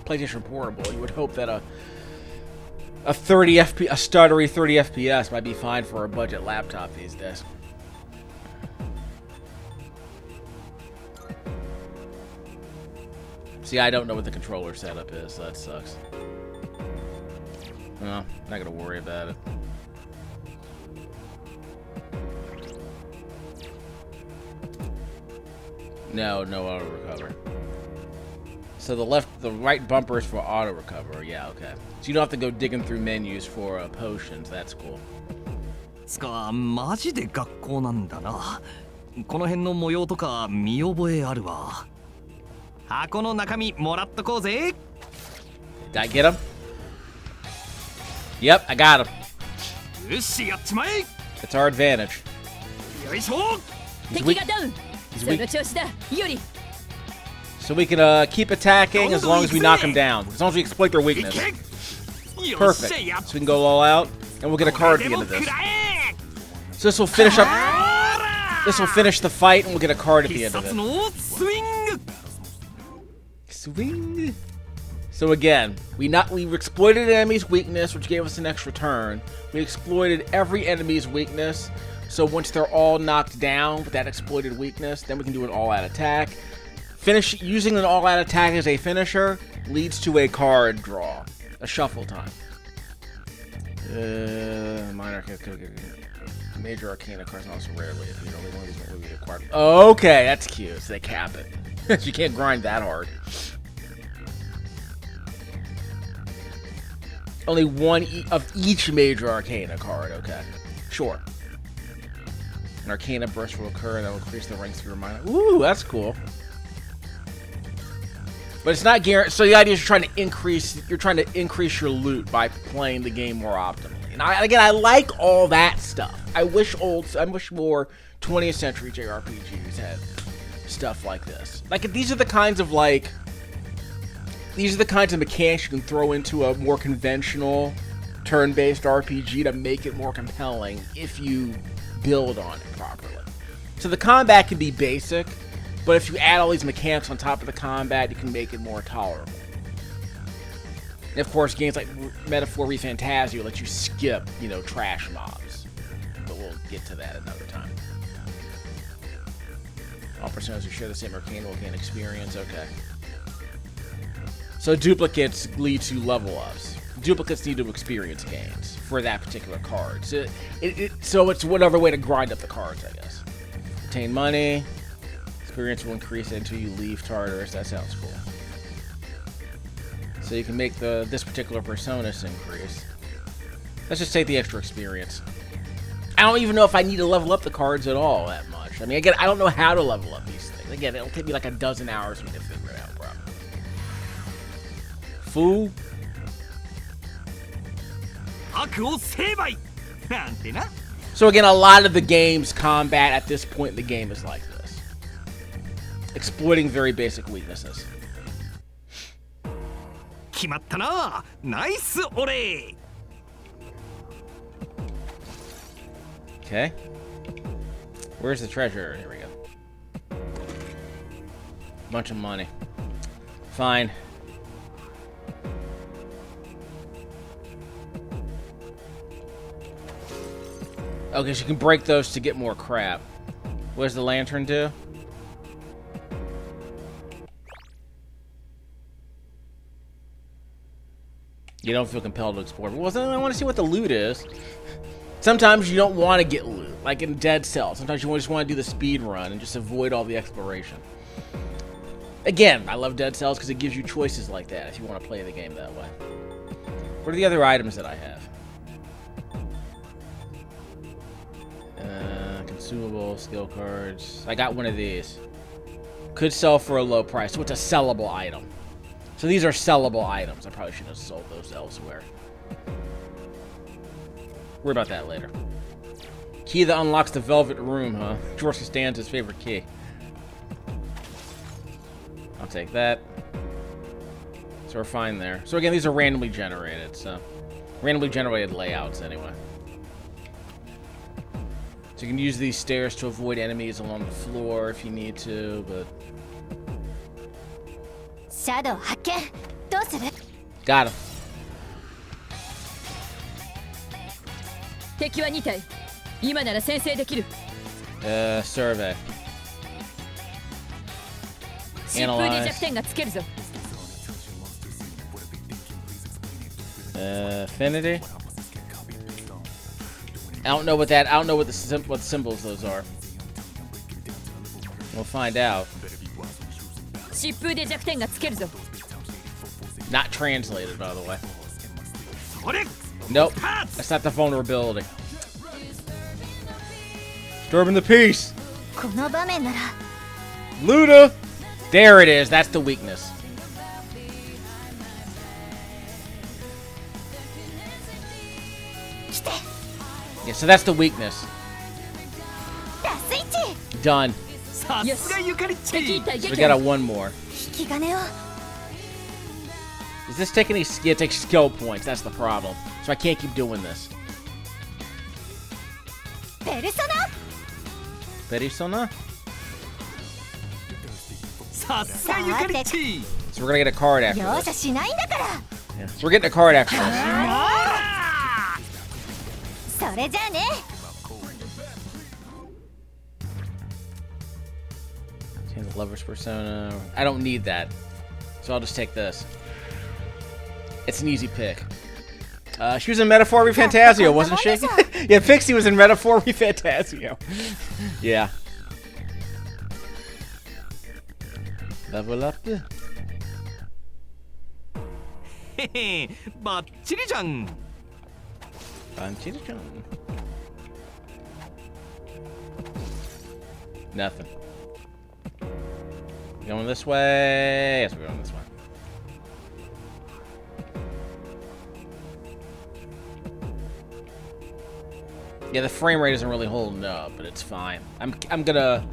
PlayStation Portable. You would hope that a stuttery 30 FPS might be fine for a budget laptop these days. See, I don't know what the controller setup is, so that sucks. No, not gonna worry about it. No, no auto recover. So the right bumper is for auto recover. Yeah, okay. So you don't have to go digging through menus for potions. That's cool. つかマジで学校なんだな。この辺の模様とか見覚えあるわ。箱の中身もらっとこうぜ。Did I get him? Yep, I got him. よしやっちまえ。 That's our advantage. よいしょ。 He's 敵 weak. がダウン He's そ weak. の調子だより So we can keep attacking as long as we knock them down. As long as we exploit their weakness. Perfect. So we can go all out, and we'll get a card at the end of this. So this will finish up. This will finish the fight, and we'll get a card at the end of it. スイング。 Swing. So again, we exploited an enemy's weakness, which gave us an extra turn. We exploited every enemy's weakness. So once they're all knocked down with that exploited weakness, then we can do an all-out attack. Using an all-out attack as a finisher leads to a card draw, a shuffle time. Minor, major arcana cards also rarely. If you know, one of these won't be acquired. Okay, that's cute. So they cap it. You can't grind that hard. Only one of each major arcana card. Okay, sure. An arcana burst will occur that will increase the ranks of your mind. Ooh, that's cool. But it's not guaranteed. So the idea is you're trying to increase your loot by playing the game more optimally. And I like all that stuff. I wish more 20th century JRPGs had stuff like this. Like these are the kinds of mechanics you can throw into a more conventional turn-based RPG to make it more compelling if you build on it properly. So the combat can be basic, but if you add all these mechanics on top of the combat, you can make it more tolerable. And of course, games like Metaphor ReFantazio let you skip, trash mobs. But we'll get to that another time. All personas who share the same arcane will gain experience. Okay. So duplicates lead to level ups. Duplicates need to experience gains for that particular card. So it's whatever way to grind up the cards, I guess. Obtain money. Experience will increase until you leave Tartarus. That sounds cool. So you can make this particular personas increase. Let's just take the extra experience. I don't even know if I need to level up the cards at all that much. I mean, again, I don't know how to level up these things. Again, it'll take me like a dozen hours for me to figure it out, bro. Fool. 悪を成敗なんてな。 So again, a lot of the game's combat at this point in the game is like this. Exploiting very basic weaknesses. 決まったな。ナイスオレ。 Okay. Where's the treasure? Here we go. Bunch of money. Fine. Okay, so you can break those to get more crap. What does the lantern do? You don't feel compelled to explore. Well, I want to see what the loot is. Sometimes you don't want to get loot, like in Dead Cells. Sometimes you just want to do the speed run and just avoid all the exploration. Again, I love Dead Cells because it gives you choices like that if you want to play the game that way. What are the other items that I have? Consumable, skill cards. I got one of these. Could sell for a low price, so it's a sellable item. So these are sellable items. I probably should have sold those elsewhere. Worry about that later. Key that unlocks the Velvet Room, huh? George Costanza's favorite key. I'll take that. So we're fine there. So again, these are randomly generated, so... randomly generated layouts, anyway. So you can use these stairs to avoid enemies along the floor if you need to, but... Shadow 発見。どうする？ Got him. 敵は2体今なら先制できる Survey. 疾風に弱点がつけるぞ Affinity? I don't know what the symbols those are. We'll find out. 疾風で弱点がつけるぞ。 Not translated, by the way. それ Nope. That's not the vulnerability. Disturbing the peace. この場面なら Luda. There it is. That's the weakness. Yeah, so that's the weakness. ラスイッチ Done. さすがゆかりっち 敵対 So 撃 we got 破 a one more. 引き金を Does this take any? Yeah, it takes skill points. That's the problem. So I can't keep doing this. ペルソナ Perisona? さすがゆかりっち So we're gonna get a card after 容 this. 赦しないんだから Yeah. So we're getting a card after this. それじゃあね Change the lover's persona. I don't need that. So I'll just take this. It's an easy pick. She was in Metaphor Refantasio, wasn't she? Yeah, Pixie was in Metaphor Refantasio. Yeah. Level up. へへバッチリじゃん Nothing. Going this way. Yes, we're going this way. Yeah, the frame rate isn't really holding up, but it's fine. I'm gonna.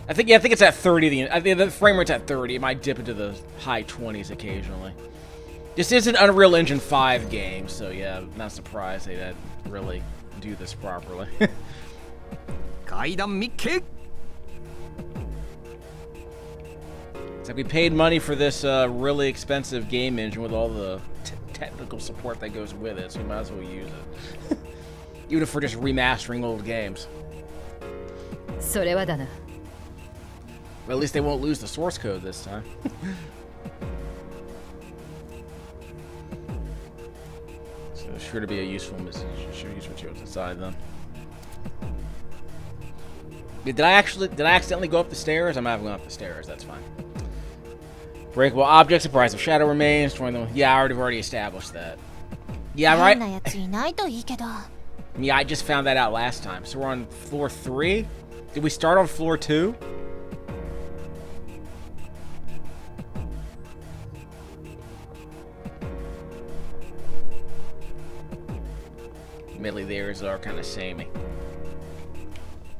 I think it's at 30. I think the frame rate's at 30. It might dip into the high 20s occasionally. This is an Unreal Engine 5 game, so yeah, I'm not surprised they didn't really do this properly. 階段見っけ It's like we paid money for this really expensive game engine with all the technical support that goes with it, so we might as well use it. Even if we're just remastering old games. それはだな。 But at least they won't lose the source code this time. So it's sure to be a useful message. Sure use what you what's inside them. Did I accidentally go up the stairs? I might have gone up the stairs. That's fine. Breakable objects, the price of shadow remains. Join them. Yeah, I already established that. Yeah, 変な right. やついないといいけど Yeah, I just found that out last time. So we're on floor 3. Did we start on floor 2? Admittedly, theirs are kind of samey.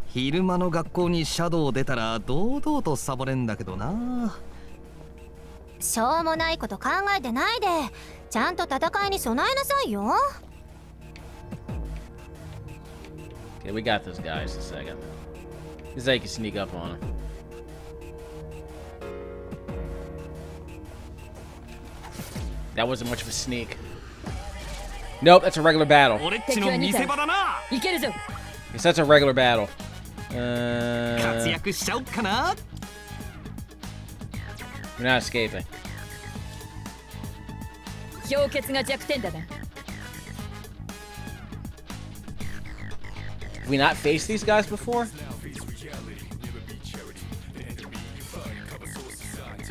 昼間の学校にシャドウ出たら堂々とサボれんだけどなしょうもないこと考えてないでちゃんと戦いに備えなさいよ Okay, we got this guy just a second. This is how you can sneak up on him. That wasn't much of a sneak. Nope, that's a regular battle. 俺っちの見せ場だな行けるぞ。 Yes, that's a regular battle. 活躍しちゃおっかな We're not escaping. 氷結が弱点だな。 Have we not faced these guys before?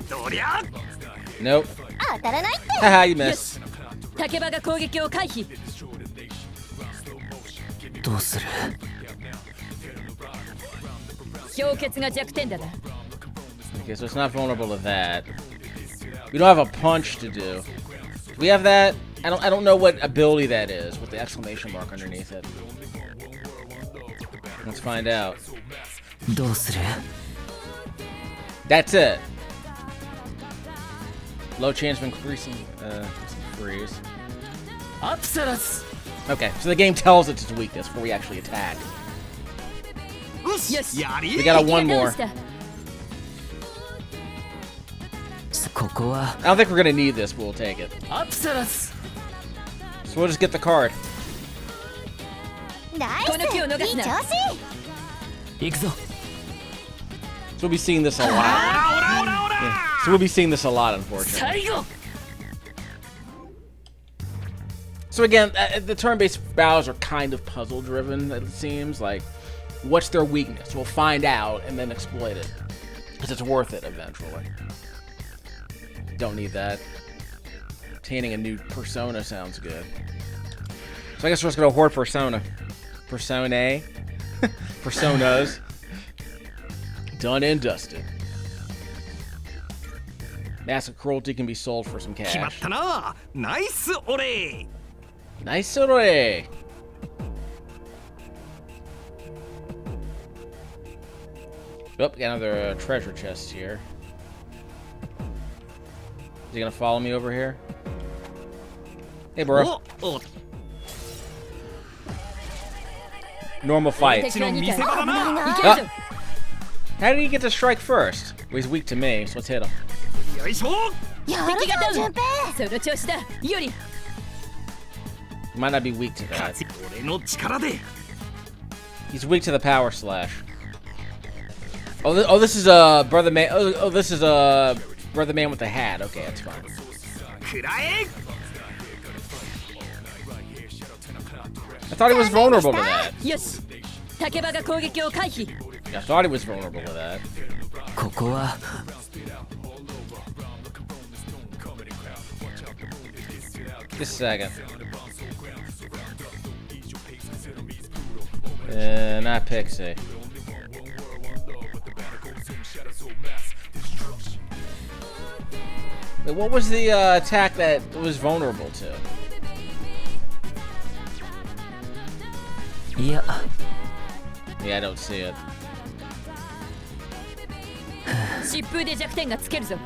どりゃ Nope. 当たらないって Haha, you よ missed. し。竹場が攻撃を回避。どうする氷結が弱点だな。 Okay, so it's not vulnerable to that. We don't have a punch to do. Do we have that? I don't know what ability that is with the exclamation mark underneath it. Let's find out. どうする That's it. Low chance of increasing freeze. アプサラス Okay, so the game tells us its weakness before we actually attack. よしよしやり We got a one 敵が more. 倒した ここは I don't think we're gonna need this, but we'll take it. アプサラス So we'll just get the card. ナイこの気を逃すなスいい調子行くぞ So we'll be seeing this a lot. オラオラオラ Yeah. So we'll be seeing this a lot, unfortunately. 最後 So again, the turn-based battles are kind of puzzle-driven, it seems. Like, what's their weakness? We'll find out and then exploit it. Because it's worth it eventually. Don't need that. Obtaining a new persona sounds good. So I guess we're just gonna hoard persona. Personae. Personas. Done and dusted. Mask of cruelty can be sold for some 決まっ cash. たな。ナイスオレ Nice ore. Oh, got another treasure chest here. Is he gonna follow me over here? Hey, bro. おお Normal fight. 敵は2体場だな。いけるぞ How did he get to strike first? Well, he's weak to me, so let's hit him. よいしょ。やるじゃん順平。その調子だより He might not be weak to that. 俺の力で。 He's weak to the power slash. Oh, this is brother man. Oh, this is brother man with the hat. Okay, that's fine. くらえ。 I thought he was vulnerable to that. よし竹場が攻撃を回避 I thought he was vulnerable to that. ここは Just a second. Not Pixie. Wait, what was the attack that it was vulnerable to? いや Yeah, I don't see it. 疾風で弱点がつけるぞ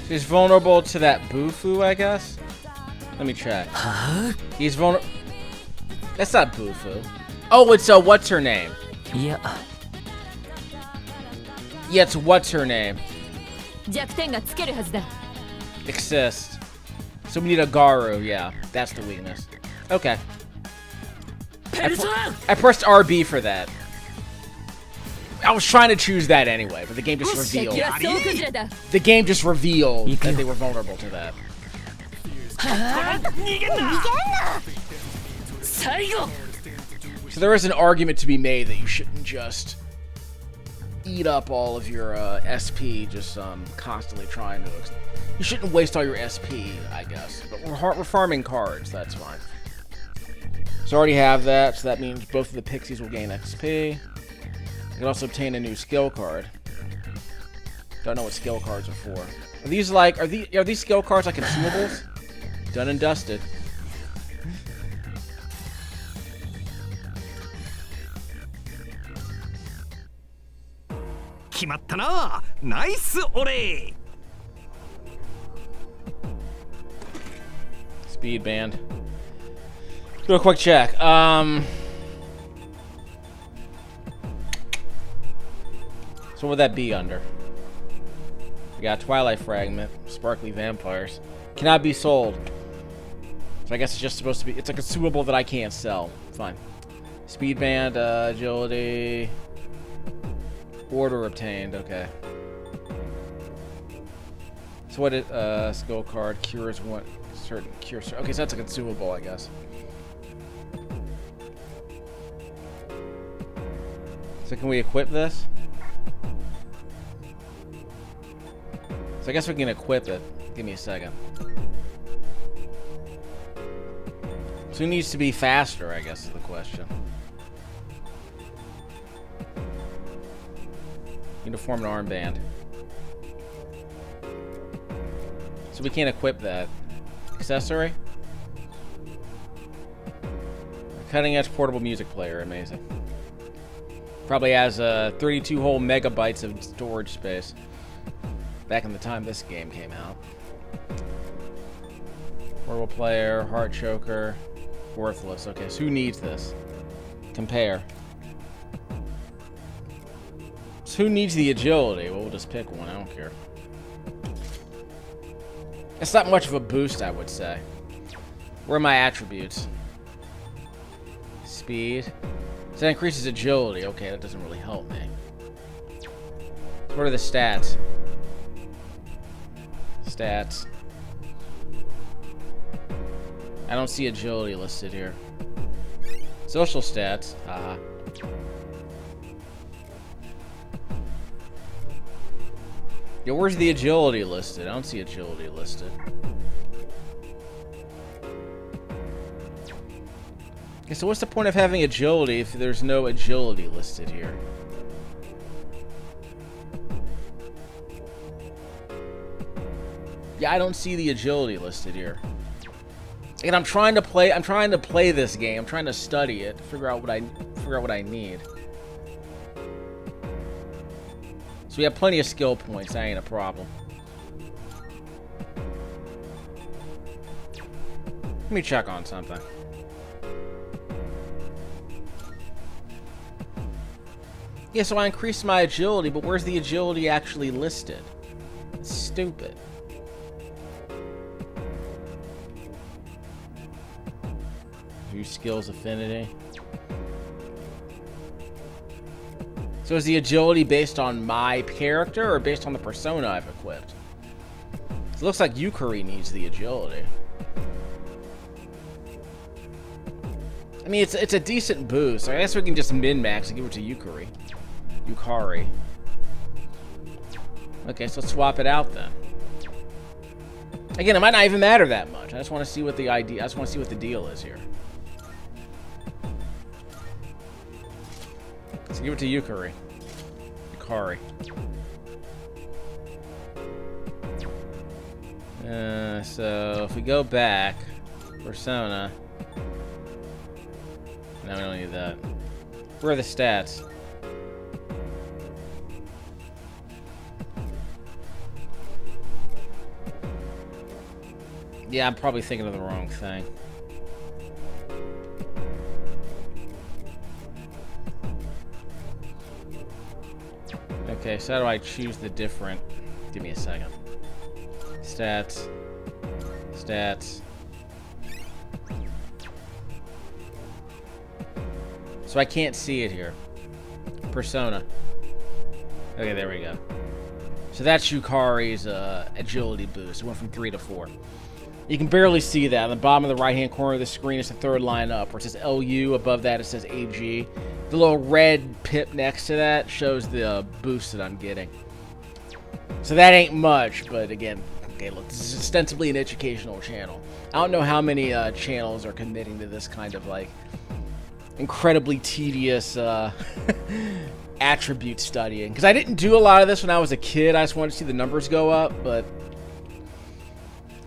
He's vulnerable to that Bufu, I guess? Let me check. He's vulnerable. That's not Bufu. Oh, it's what's her name? いや Yeah, it's what's her name? 弱点がつけるはずだ Exist. So we need a Garu, yeah. That's the weakness. Okay. I pressed RB for that. I was trying to choose that anyway, but the game just 敵 revealed. は総崩れだ The game just revealed that they were vulnerable to that. 最後 So there is an argument to be made that you shouldn't just eat up all of your SP, just constantly trying to. You shouldn't waste all your SP, I guess. But we're farming cards, that's fine. So I already have that, so that means both of the pixies will gain XP. You can also obtain a new skill card. Don't know what skill cards are for. Are these like are these skill cards like consumables? Done and dusted. 決まったな。ナイスオレ Speed band. Do a quick check. So what would that be under? We got Twilight Fragment, Sparkly Vampires. Cannot be sold. So I guess it's just supposed to be. It's a consumable that I can't sell. Fine. Speed band, agility. Order obtained. Okay. So what is skill card cures one certain cure? Okay, so that's a consumable, I guess. So can we equip this? So I guess we can equip it. Give me a second. So who needs to be faster, I guess is the question. Need to form an armband. So we can't equip that. Accessory? Cutting edge portable music player, amazing. Probably has 32 whole megabytes of storage space. Back in the time this game came out. Portable player, heart choker, worthless. Okay, so who needs this? Compare. So who needs the agility? Well, we'll just pick one. I don't care. It's not much of a boost, I would say. Where are my attributes? Speed. So that increases agility. Okay, that doesn't really help me. So what are the stats? Stats. I don't see agility listed here. Social stats. Yeah, where's the agility listed? I don't see agility listed. Okay, so what's the point of having agility if there's no agility listed here? Yeah, I don't see the agility listed here. And I'm trying to play this game. I'm trying to study it, figure out what I need. So we have plenty of skill points. That ain't a problem. Let me check on something. Yeah, so I increased my agility, but where's the agility actually listed? It's stupid. View skills affinity. So is the agility based on my character or based on the persona I've equipped? It looks like Yukari needs the agility. I mean, it's a decent boost. I guess we can just min-max and give it to Yukari. Okay, so let's swap it out then. Again, it might not even matter that much. I just want to see what the idea. I just want to see what the deal is here. So give it to Yukari. So if we go back, Persona. No, we don't need that. Where are the stats? Yeah, I'm probably thinking of the wrong thing. Okay, so how do I choose the different? Give me a second. Stats. So I can't see it here. Persona. Okay, there we go. So that's Yukari's agility boost. It went from 3 to 4. You can barely see that. On the bottom of the right-hand corner of the screen, it's the third line up, where it says LU. Above that, it says AG. The little red pip next to that shows the boost that I'm getting. So that ain't much, but again, okay, look, this is ostensibly an educational channel. I don't know how many channels are committing to this kind of, like, incredibly tedious attribute studying. Because I didn't do a lot of this when I was a kid. I just wanted to see the numbers go up, but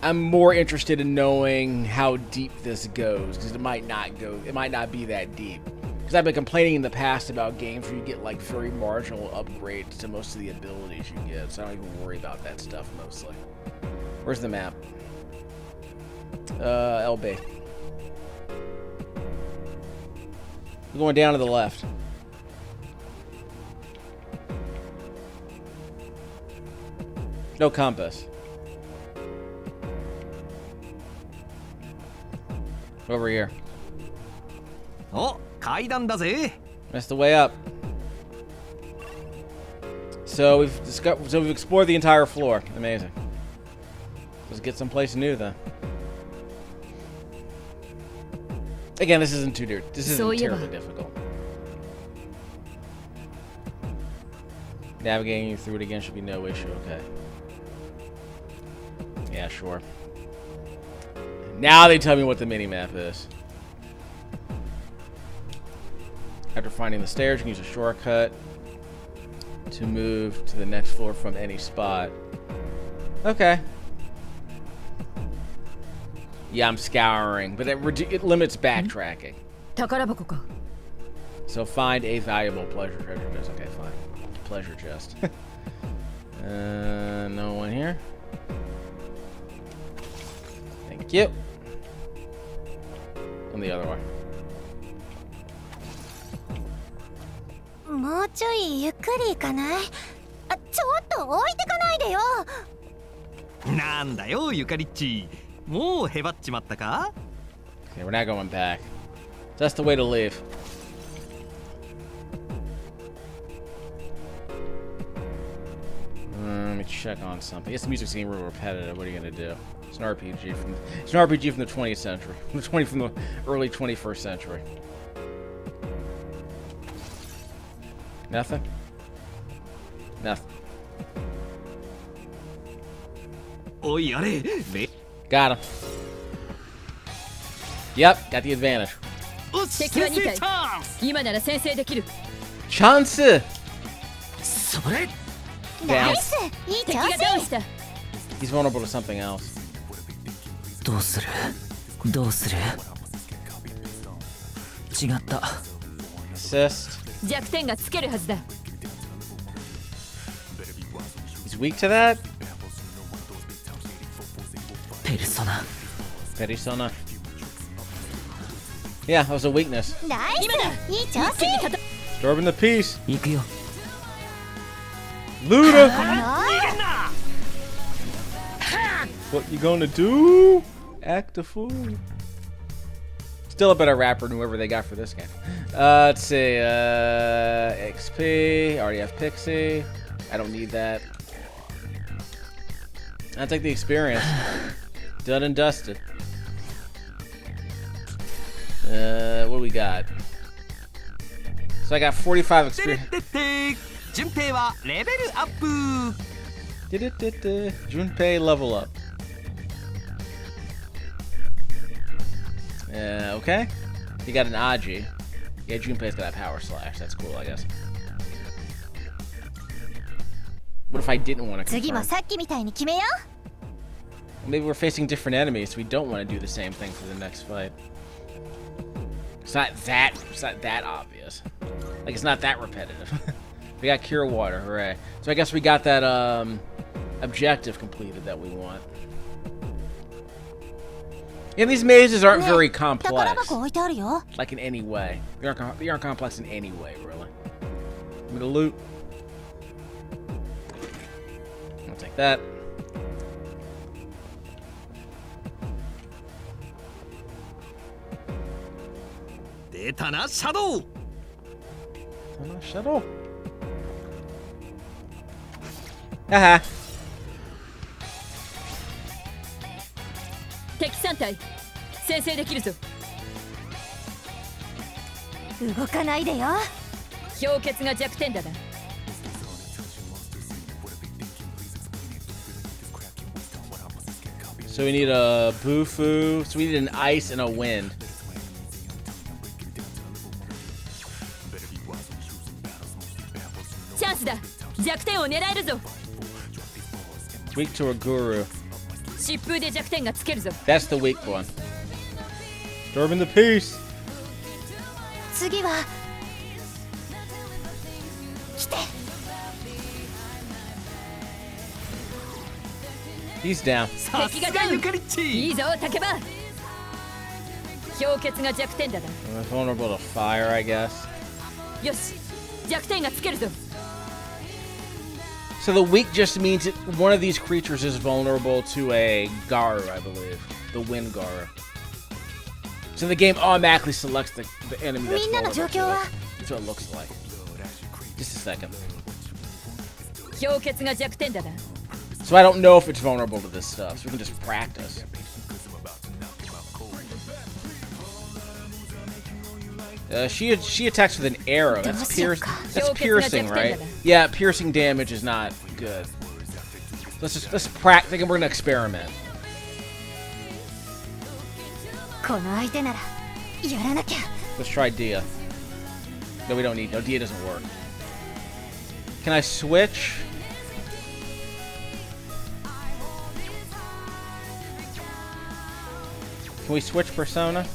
I'm more interested in knowing how deep this goes, because it might not be that deep. Because I've been complaining in the past about games where you get like very marginal upgrades to most of the abilities you get, so I don't even worry about that stuff mostly. Where's the map? LB. We're going down to the left. No compass. Over here. Oh, 階段だぜ. That's the way up. So we've explored the entire floor. Amazing. Let's get someplace new then. Again, this isn't terribly difficult. Navigating you through it again should be no issue. Okay. Yeah, sure. Now they tell me what the mini-map is. After finding the stairs, you can use a shortcut to move to the next floor from any spot. Okay. Yeah, I'm scouring, but it limits backtracking. So find a valuable treasure chest. Okay, fine. Pleasure chest. No one here. Thank you. And the other way. もうちょいゆっくり行かない？あ、ちょっと置いてかないでよ。なんだよ、ゆかりっち。もうへばっちまったか? Okay, we're not going back. That's the way to leave. Let me check on something. Yes, the music's getting real repetitive. What are you gonna do? It's an RPG from the 20th century, from the early 21st century. Nothing. Nothing. おいやれ。 Got him. Yep, got the advantage. おし敵は2体チャンス。今なら先制できる。 Chance! それ。 Down. いい敵調がダウンした。 He's vulnerable to something else. どうするどうする違った Assist. 弱点がつけるはずだ。 He's weak to that? ペルソナ Perisona. Yeah, that was a weakness. ナイスいい調一気にたた Disturbing the peace. 行くよ Luda! あ What you gonna do? Act a fool. Still a better rapper than whoever they got for this game. Let's see. XP. Already have Pixie. I don't need that. I'll take the experience. Done and dusted. What do we got? So I got 45 experience. てって順平はレベルアップ。 Junpei level up. Okay. You got an Aji. Yeah, Junpei's got a power slash. That's cool, I guess. What if I didn't want to 次も confirm? さっきみたいに決めよ Maybe we're facing different enemies, so we don't want to do the same thing for the next fight. It's not that obvious. Like, it's not that repetitive. We got Cure Water, hooray. So I guess we got that objective completed that we want. And these mazes aren't very う。宝 complex, 箱置いてあるよ。 like in any way. They aren't complex in any way, really. Give me the loot. I'll take that.「出たなシャドウ」。 Shuttle. Haha. 敵3体先制できるぞ。動かないでよ。氷結が弱点だな。 So we need a Bufu. So we need an ice and a wind. Chance だ。弱点を狙えるぞ。 Weak to a guru. 疾風で弱点がつけるぞ。 That's the weak one. Disturbing the peace. 次は来て。 He's down. さすがゆかりっち。いいぞ竹場。氷結が弱点だな。 Vulnerable to fire, I guess. よし弱点がつけるぞ。 So the weak just means that one of these creatures is vulnerable to a Garu, I believe. The wind Garu. So the game automatically selects the enemy that's みんなの状 vulnerable 況 to は it. That's what it looks like. Just a second. 氷結が弱点だな。 So I don't know if it's vulnerable to this stuff, so we can just practice. She attacks with an arrow. That's piercing, right? Yeah, piercing damage is not good. Let's practice, and we're gonna experiment. この相手ならやらなきゃ。 Let's try Dia. No, we don't need. No, Dia doesn't work. Can I switch? Can we switch persona?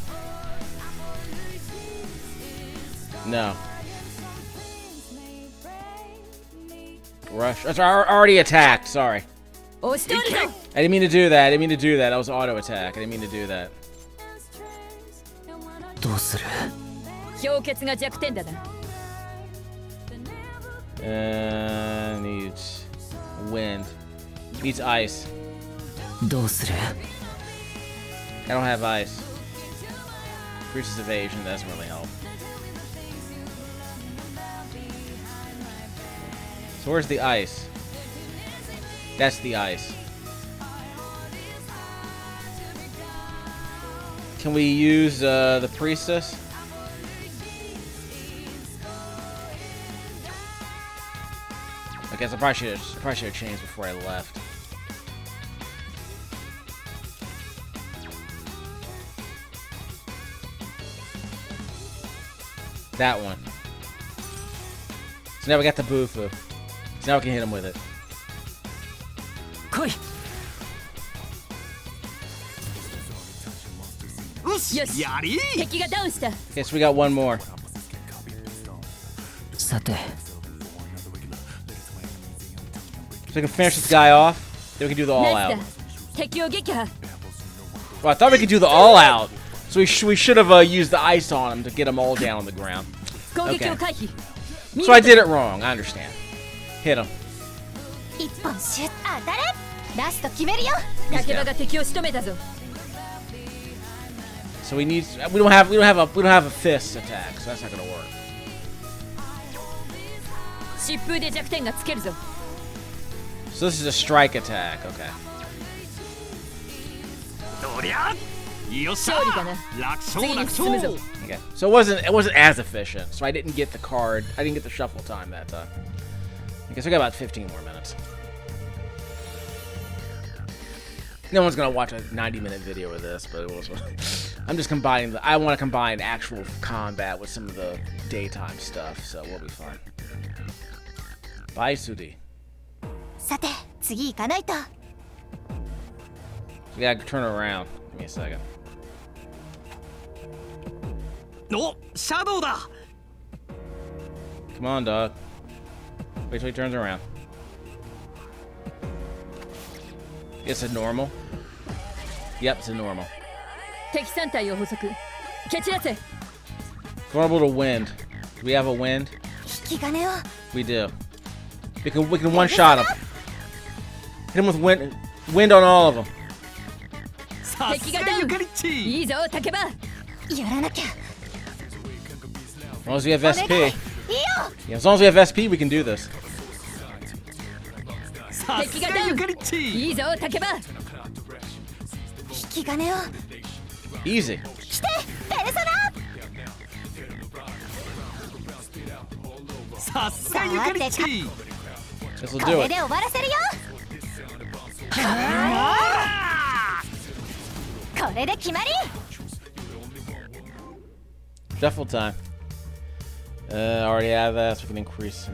No. Rush. I already attacked. Sorry. 押し通るぞ。 I didn't mean to do that. I didn't mean to do that. That was auto attack. I didn't mean to do that. どうする氷結が弱点だな。 Needs wind. Needs ice. どうする I don't have ice. Increases evasion. That doesn't really help. So where's the ice? That's the ice. Can we use the priestess? I guess I probably should have changed before I left. That one. So now we got the Bufu. So now we can hit him with it. Koi. よしよしやり敵がダウンした。 Okay, so we got one more. さて So we can finish this guy off. Then we can do the all ナイ out. スだ。敵を撃破。 Well, I thought we could do the all out. So we should have used the ice on him to get them all down on the ground. 攻撃を回避。 So I did it wrong. I understand. Hit him. 一本シュッ当たれラスト決めるよ竹場が敵を仕留めたぞ。 So we don't have a fist attack, so that's not gonna work. 疾風で弱点がつけるぞ。 So this is a strike attack. Okay. どりゃよっしゃ勝利かな。楽勝次に楽進むぞ。 勝 Okay. So it wasn't as efficient. So I didn't get the card. I didn't get the shuffle time that time. Okay, so we got about 15 more minutes. No one's gonna watch a 90-minute video of this, but it was. I'm just combining I want to combine actual combat with some of the daytime stuff, so we'll be fine. Bye, Sudi. さて次行かないと We gotta turn around. Give me a second. おシャドウだ Come on, dog. Wait till he turns around. It's a normal. Yep, it's a normal. 敵3体を捕捉。蹴散らせ。 Vulnerable to wind. Do we have a wind? 引き金を We do. We can one shot him. Hit him with wind on all of them. さすがゆかりっちいいぞ竹場。やらなきゃ As long as we have SP. いいよ Yeah, as long as we have SP, we can do this. さすがゆかりっちいいぞ竹場。引き金を Easy. してペルソナさすがゆかりっち This will こ do れ it. で終わらせるよこれで決まり Shuffle time. Already have that, so we can increase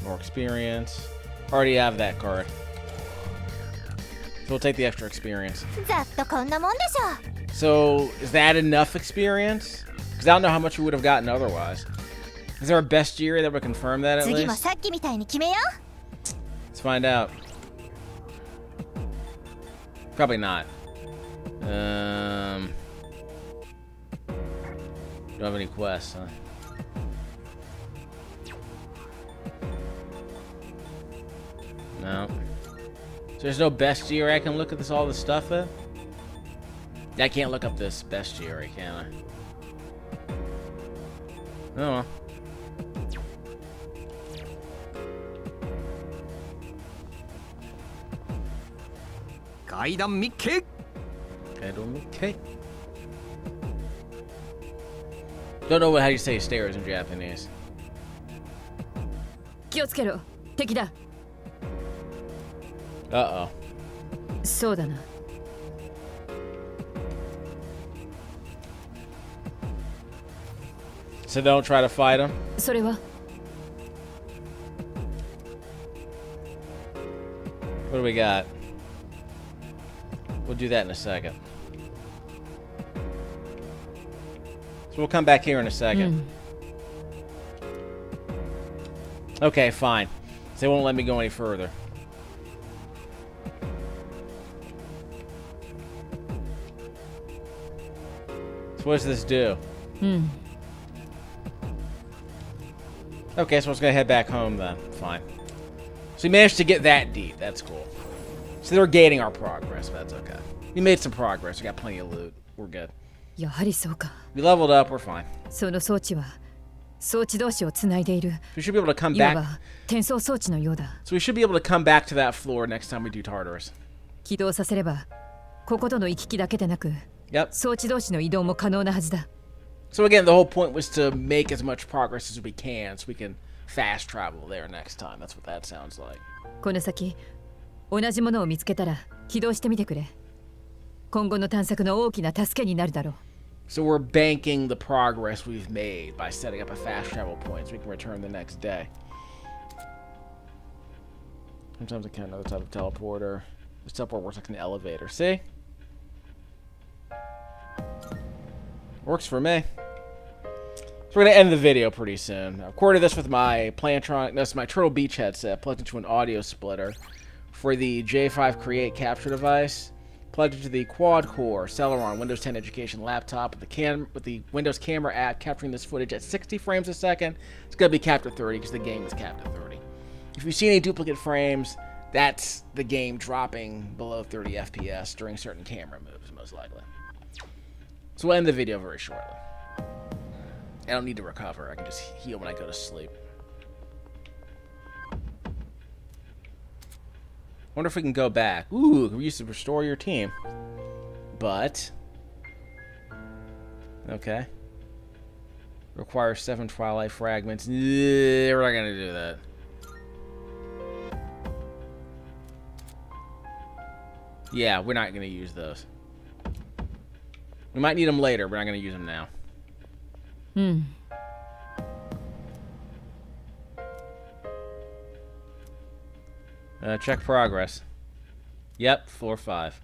more experience. Already have that card. So we'll take the extra experience. ざっとこんなもんでしょ So, is that enough experience? Because I don't know how much we would have gotten otherwise. Is there a best year that would confirm that at 次も least? さっきみたいに決めよ Let's find out. Probably not. Don't have any quests, huh? No. So there's no best year I can look at all this stuff at? I can't look up this best year, can I? Oh well. Okay. Okay. Don't know how you say stairs in Japanese. 気をつけろ。敵だ。 Uh-oh. そうだな。 So don't try to fight him? それは What do we got? We'll do that in a second. So we'll come back here in a second. Okay, fine. So they won't let me go any further. So what does this do? Okay, so I was gonna head back home then. Fine. So we managed to get that deep. That's cool. So they're gating our progress, but that's okay. We made some progress. We got plenty of loot. We're good. やはりそうか。 We leveled up. We're fine. その装置は装置同士をつないでいる。 So we should be able to come いわ back. ば転送装置のようだ。 So we should be able to come back to that floor next time we do Tartarus. 起動させればこことの行き来だけでなく Yep. 装置同士の移動も可能なはずだ。 So again, the whole point was to make as much progress as we can so we can fast travel there next time. That's what that sounds like. この先同じものを見つけたら起動してみてくれ。今後の探索の大きな助けになるだろう。So we're banking the progress we've made by setting up a fast travel point so we can return the next day. Sometimes I can't another type of teleporter. This teleport works like an elevator. See? Works for me. So we're going to end the video pretty soon. I recorded this with my Plantronic, no, it's my Turtle Beach headset plugged into an audio splitter for the J5 Create capture device. Plugged into the quad-core Celeron Windows 10 Education laptop with the Windows Camera app capturing this footage at 60 frames a second. It's going to be capped at 30 because the game is capped at 30. If you see any duplicate frames, that's the game dropping below 30 FPS during certain camera moves, most likely. So we'll end the video very shortly. I don't need to recover. I can just heal when I go to sleep. Wonder if we can go back. Ooh, we used to restore your team. But okay. Requires 7 Twilight fragments. We're not gonna do that. Yeah, we're not gonna use those. We might need them later. We're not gonna use them now. Check progress. Yep, floor 5.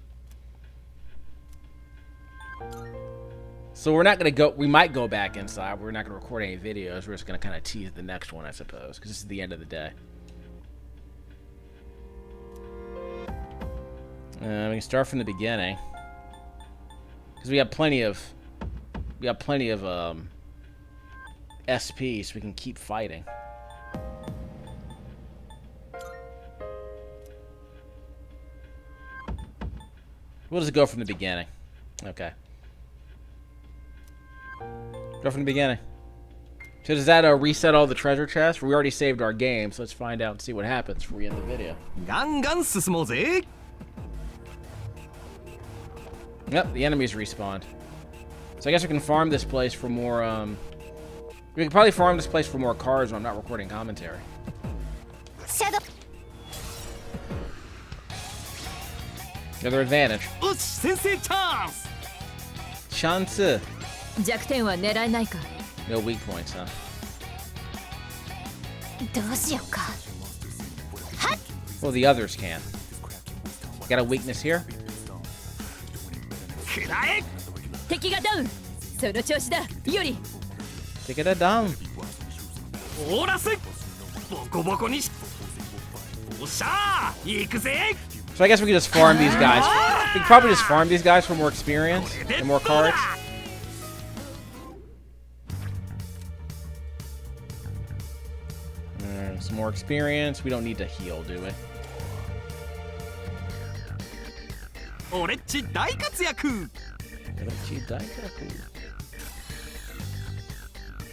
So we're not gonna go. We might go back inside. We're not gonna record any videos. We're just gonna kind of tease the next one, I suppose, because this is the end of the day. We can start from the beginning because we have plenty of SP, so we can keep fighting. We'll just go from the beginning. Okay. Go from the beginning. So does that reset all the treasure chests? We already saved our game, so let's find out and see what happens before we end the video. Yep, the enemies respawned. So I guess we can farm this place for more, we can probably farm this place for more cards when I'm not recording commentary. Another advantage. Chance. No weak points, huh? Well, the others can. Got a weakness here? Take it down. So I guess we can just farm these guys. We can probably just farm these guys for more experience and more cards. Some more experience. We don't need to heal, do we?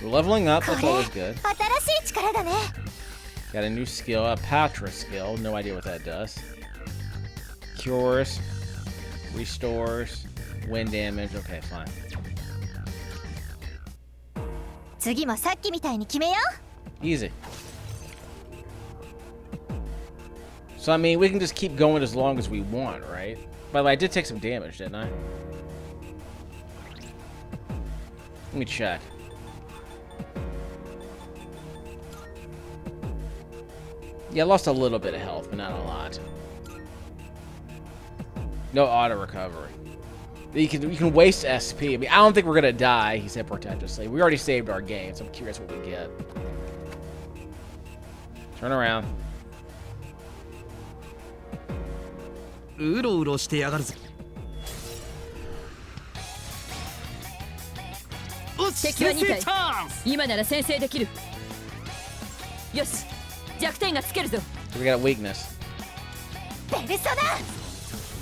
We're leveling up. That's always good. Got a new skill, a Patra skill. No idea what that does. Cures, restores, wind damage. Okay, fine. Easy. So I mean, we can just keep going as long as we want, right? By the way, I did take some damage, didn't I? Let me check. Yeah, I lost a little bit of health, but not a lot. No auto recovery. You can waste SP. I mean, I don't think we're gonna die, he said portentously. We already saved our game, so I'm curious what we get. Turn around. So we got a weakness.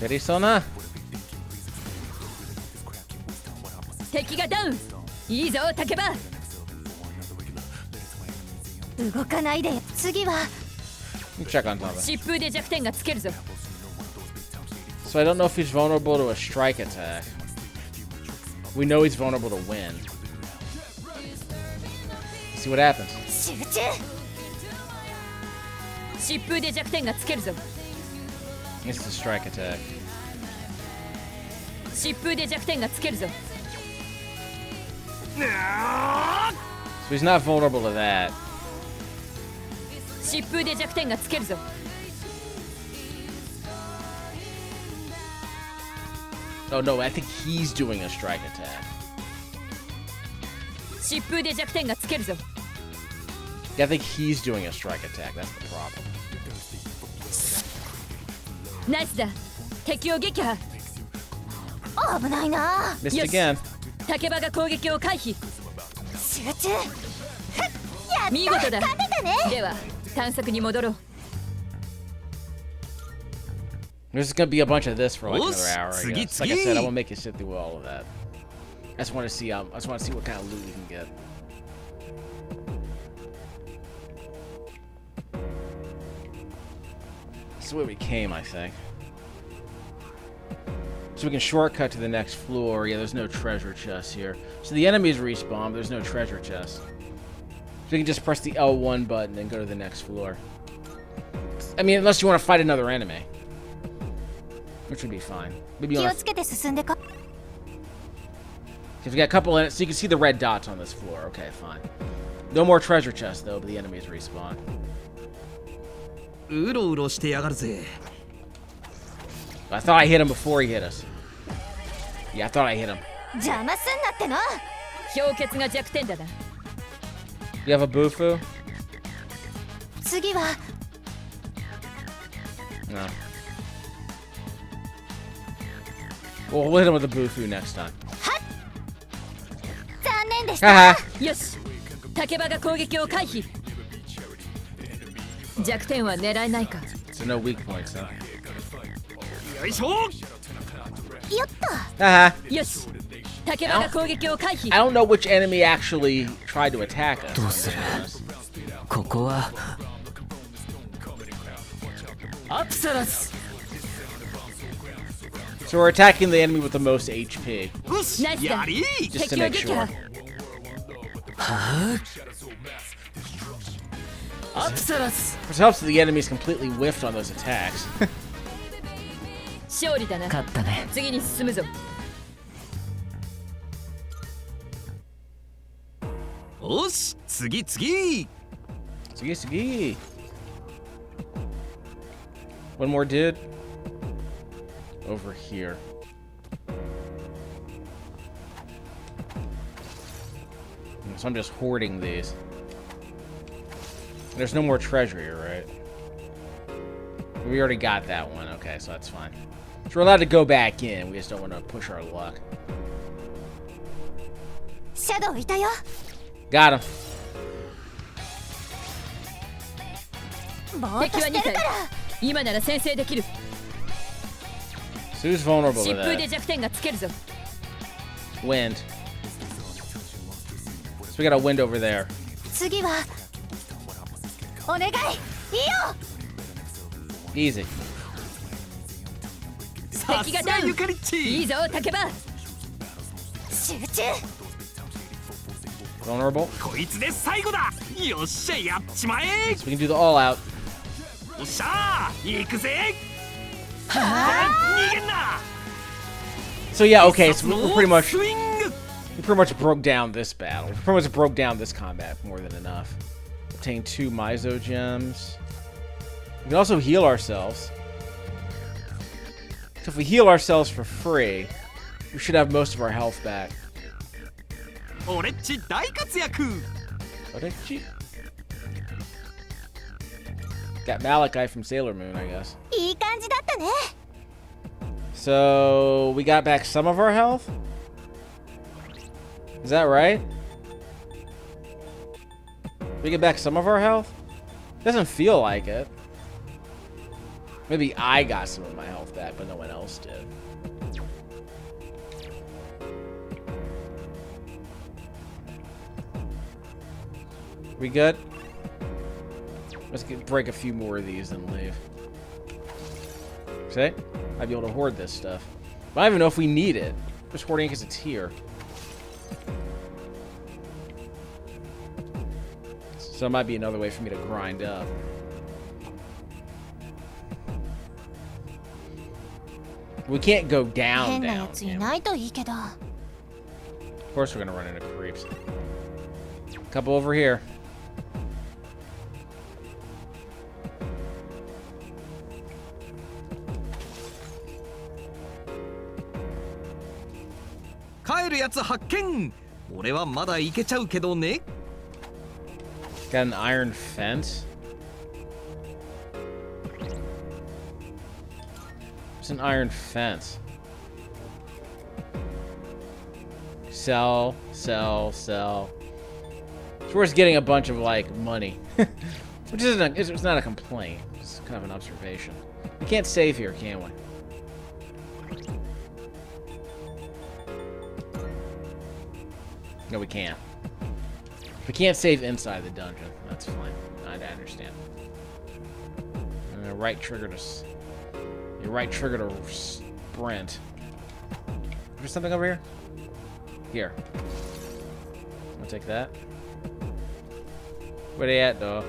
Perisona. Let me check on something. So I don't know if he's vulnerable to a strike attack. We know he's vulnerable to wind. Let's see what happens. It's a strike attack. So he's not vulnerable to that. 疾風で弱点がつけるぞ。 Oh no, I think he's doing a strike attack. 疾風で弱点がつけるぞ。 Yeah, I think he's doing a strike attack. That's the problem. ナイスだ。敵を撃破。危ないな。 Missed よし again. 竹場が攻撃を回避。集中。やった。見事だ。勝てたね。では探索に戻ろう。 There's gonna be a bunch of this for like another hour. I Tsugi, guess. Like I said, I tsugi. won't make you sit through all of that. I just want to see. I just want to see what kind of loot we can get. This is where we came, I think. So we can shortcut to the next floor. Yeah, there's no treasure chest here. So the enemies respawn, but there's no treasure chest. So you can just press the L1 button and go to the next floor. I mean, unless you want to fight another enemy. Which would be fine. Maybe you 気 want をつけて進んでこ。 Because we got a couple in it, so you can see the red dots on this floor. Okay, fine. No more treasure chests, though, but the enemies respawn. うろうろしてやがるぜ。 I thought I hit him before he hit us. Yeah, I thought I hit him. 邪魔すんなっての。氷結が弱点だな。 You have a Bufu? 次は No. Well, we'll hit him with a Bufu next time. 残念でした。 Haha. よし竹場が攻撃を回避。弱点は狙えないか。 So no weak points, though. よいしょ。よっと。 Haha. よし竹場が攻撃を回避。 I don't know which enemy actually tried to attack us. どうするここはアプサラス So we're attacking the enemy with the most HP. よしナイスだやり。 Just to 敵を make 撃 sure. 破。アプサラス Which helps that the enemies completely whiffed on those attacks. 勝利だな。勝ったね次に進むぞ。よし次次。 Sugi, sugi. One more dude. Over here. So I'm just hoarding these. There's no more treasure here, right? We already got that one. Okay, so that's fine. So we're allowed to go back in. We just don't want to push our luck. シャドウいたよ。 Got him. ぼーっとしてるから。今なら先制できる。 So who's vulnerable 疾 to 風で that? 弱点がつけるぞ。 Wind. So we got a wind over there. 次はお願い。いいよ。 Easy. さすがゆかりっち。いいぞ竹場。集中。 Vulnerable. こいつで最後だ。よっしゃやっちまえ。 So we can do the all out. おっしゃ行くぜ。逃げんな。 So yeah, okay, so we're pretty much スイング。 we pretty much broke down this battle. We pretty much broke down this combat more than enough. Obtain 2 Mizo gems. We can also heal ourselves. So if we heal ourselves for free, we should have most of our health back. 俺っち大活躍。 Got Malachi from Sailor Moon, I guess. いい感じだったね。 So we got back some of our health? Is that right? We get back some of our health? Doesn't feel like it. Maybe I got some of my health back, but no one else did. We good? Let's break a few more of these and leave. See? I'd be able to hoard this stuff. But I don't even know if we need it. Just hoarding it because it's here. So it might be another way for me to grind up. We can't go down, 変なや down. つい can we? ないといいけど。 Of course we're gonna run into creeps. Couple over here. Got an iron fence. It's an iron fence. Sell, sell, sell. It's worth getting a bunch of like money, which isn't. It's not a complaint. It's kind of an observation. We can't save here, can we? No, we can't. We can't save inside the dungeon. That's fine. I understand. And the right trigger to. Your right trigger to sprint. Is there something over here? Here. I'll take that. Where they at, though?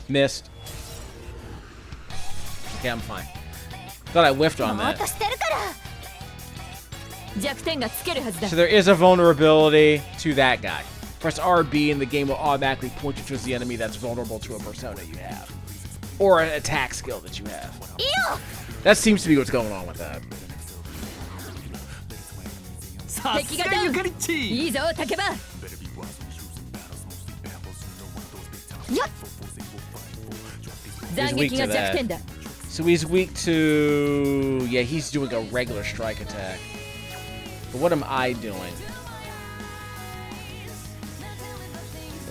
Missed. Okay, I'm fine. Thought I whiffed on that. So there is a vulnerability to that guy. Press RB and the game will automatically point you towards the enemy that's vulnerable to a persona you have. Or an attack skill that you have. Ew. That seems to be what's going on with that. He's weak to that. So he's weak to... Yeah, he's doing a regular strike attack. But what am I doing?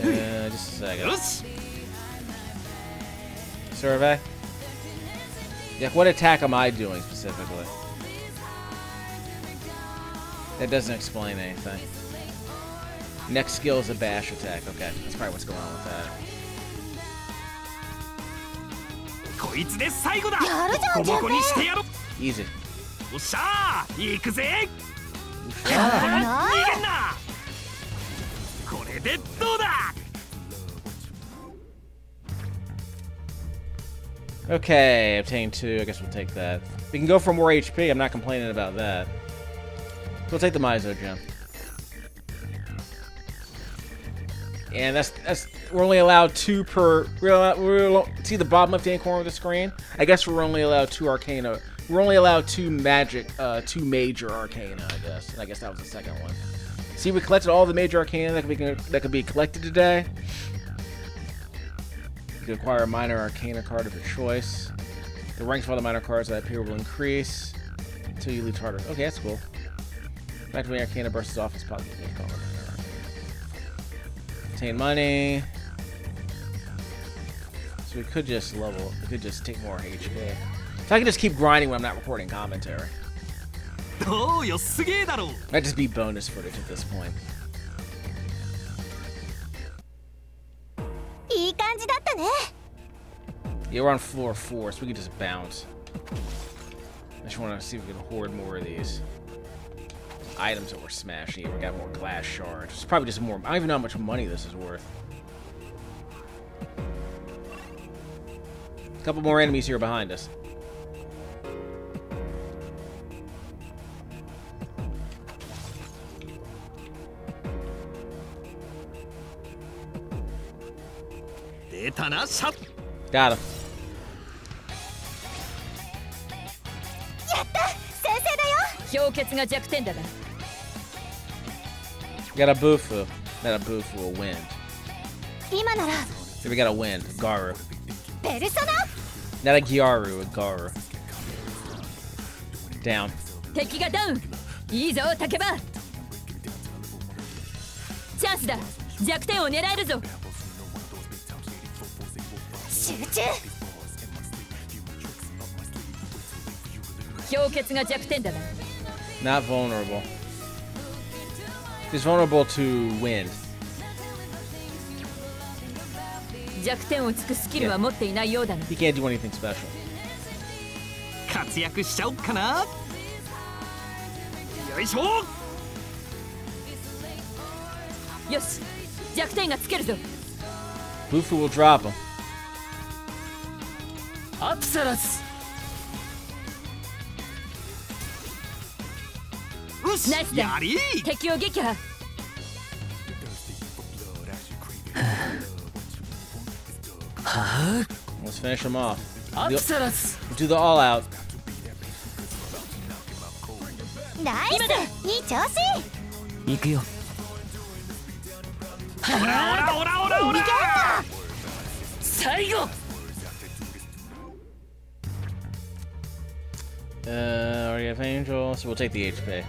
Just a second. Survey? Yeah, what attack am I doing specifically? That doesn't explain anything. Next skill is a bash attack. Okay, that's probably what's going on with that. Easy. Okay, obtain 2. I guess we'll take that. We can go for more HP. I'm not complaining about that. We'll take the Mizo gem. And that's we're only allowed 2 per. See the bottom left-hand corner of the screen? I guess we're only allowed 2 Arcana. We're only allowed 2 magic, 2 major Arcana, I guess. And I guess that was the second one. See, we collected all the major Arcana that could be collected today. You can acquire a minor Arcana card of your choice. The ranks of all the minor cards that appear will increase until you leave target. Okay, that's cool. Activate Arcana bursts off as possible. Obtain money. So we could just level. We could just take more HP. So I can just keep grinding when I'm not recording commentary. Might just be bonus footage at this point. Yeah, we're on floor 4, so we can just bounce. I just want to see if we can hoard more of these items that we're smashing. We got more glass shards. It's probably just more. I don't even know how much money this is worth. A couple more enemies here behind us. Got him. Got a Bufu. Not a Bufu, a wind. So we got a wind, Garu. Not a Gyaru, a Garu. Down. Not vulnerable. He's vulnerable to wind. Yeah. He can't do anything special. Bufu will drop him. しナイスだやり敵を撃破 Let's finish him off. アクセラス Do the all out. ナイスいい調子行くよオラオラオラオラオラ最後 Already have Angel, so we'll take the HP.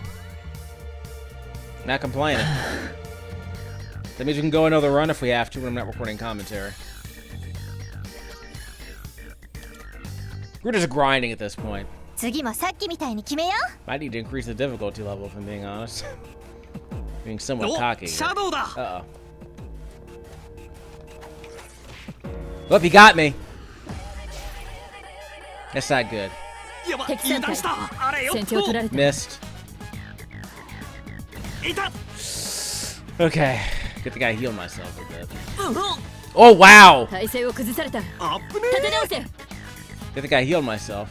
Not complaining. That means we can go another run if we have to when I'm not recording commentary. We're just grinding at this point. 次もさっきみたいに決めよ Might need to increase the difficulty level if I'm being honest. Being somewhat お cocky. シャドウだ Uh-oh. Look, he got me. That's not good. やば敵戦隊油断したあれよ先手を取られた Missed. いた Okay. Good thing I healed myself a bit. Oh, wow! 体勢を崩された立あっぶねて直せ Good thing I healed myself.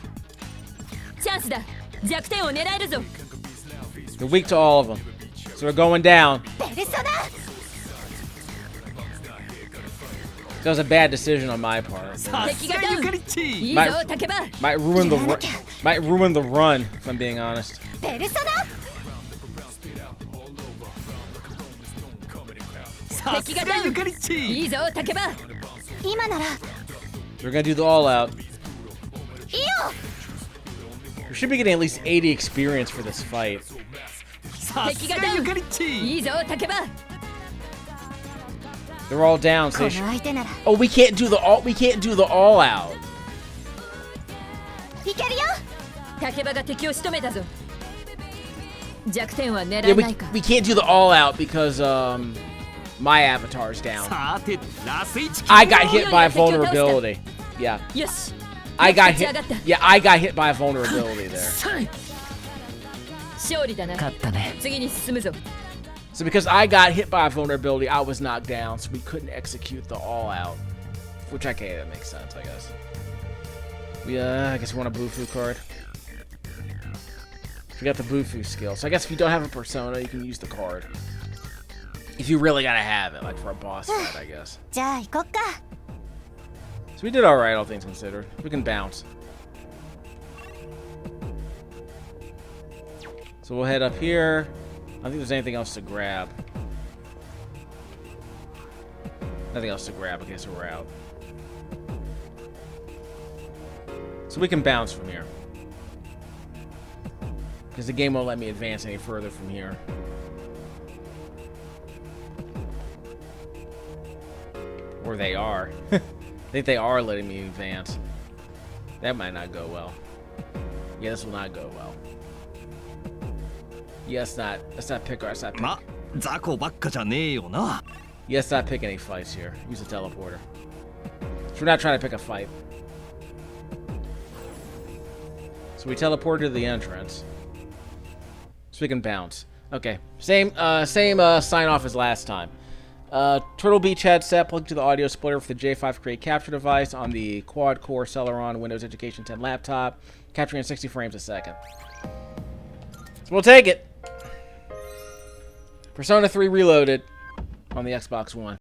チャンスだ弱点を狙えるぞ We're weak to all of them. So we're going down. ペルソナ That was a bad decision on my part. さすがゆかりっちいいぞ竹場 Might ruin the run, if I'm being honest. ペルソナさすがゆかりっちいいぞ竹場今なら We're gonna do the all out. いいよ We should be getting at least 80 experience for this fight. さすがゆかりっちいいぞ竹場 They're all down, こ so の they should... 相手なら Oh, we can't do the all out. いけるよ竹場が敵を仕留めたぞ弱点は狙 Yeah, え we, ないか we can't do the all out because my avatar's down. さてラス1 I got hit by a vulnerability. Yeah. よし I got 立ち hit. 上がった Yeah, I got hit by a vulnerability there. 勝利だな勝ったね次に進むぞ So because I got hit by a vulnerability, I was knocked down, so we couldn't execute the all out. Which okay, that makes sense, I guess. I guess we want a Bufu card. We got the Bufu skill. So I guess if you don't have a persona, you can use the card. If you really gotta have it, like for a boss fight, I guess. じゃあ行こっか So we did alright, all things considered. We can bounce. So we'll head up here. I don't think there's anything else to grab. Nothing else to grab. Okay, so we're out. So we can bounce from here. Because the game won't let me advance any further from here. Or they are. I think they are letting me advance. That might not go well. Yeah, this will not go well. Yeah, let's not pick. Let's not pick. ま雑魚ばっかじゃねえよな Yeah, let's not pick any fights here. Use the teleporter. So we're not trying to pick a fight. So we teleported to the entrance. So we can bounce. Okay. Same sign off as last time. Turtle Beach headset plugged to the audio splitter for the J5 Create capture device on the quad-core Celeron Windows Education 10 laptop, capturing at 60 frames a second. So we'll take it. Persona 3 Reloaded on the Xbox One.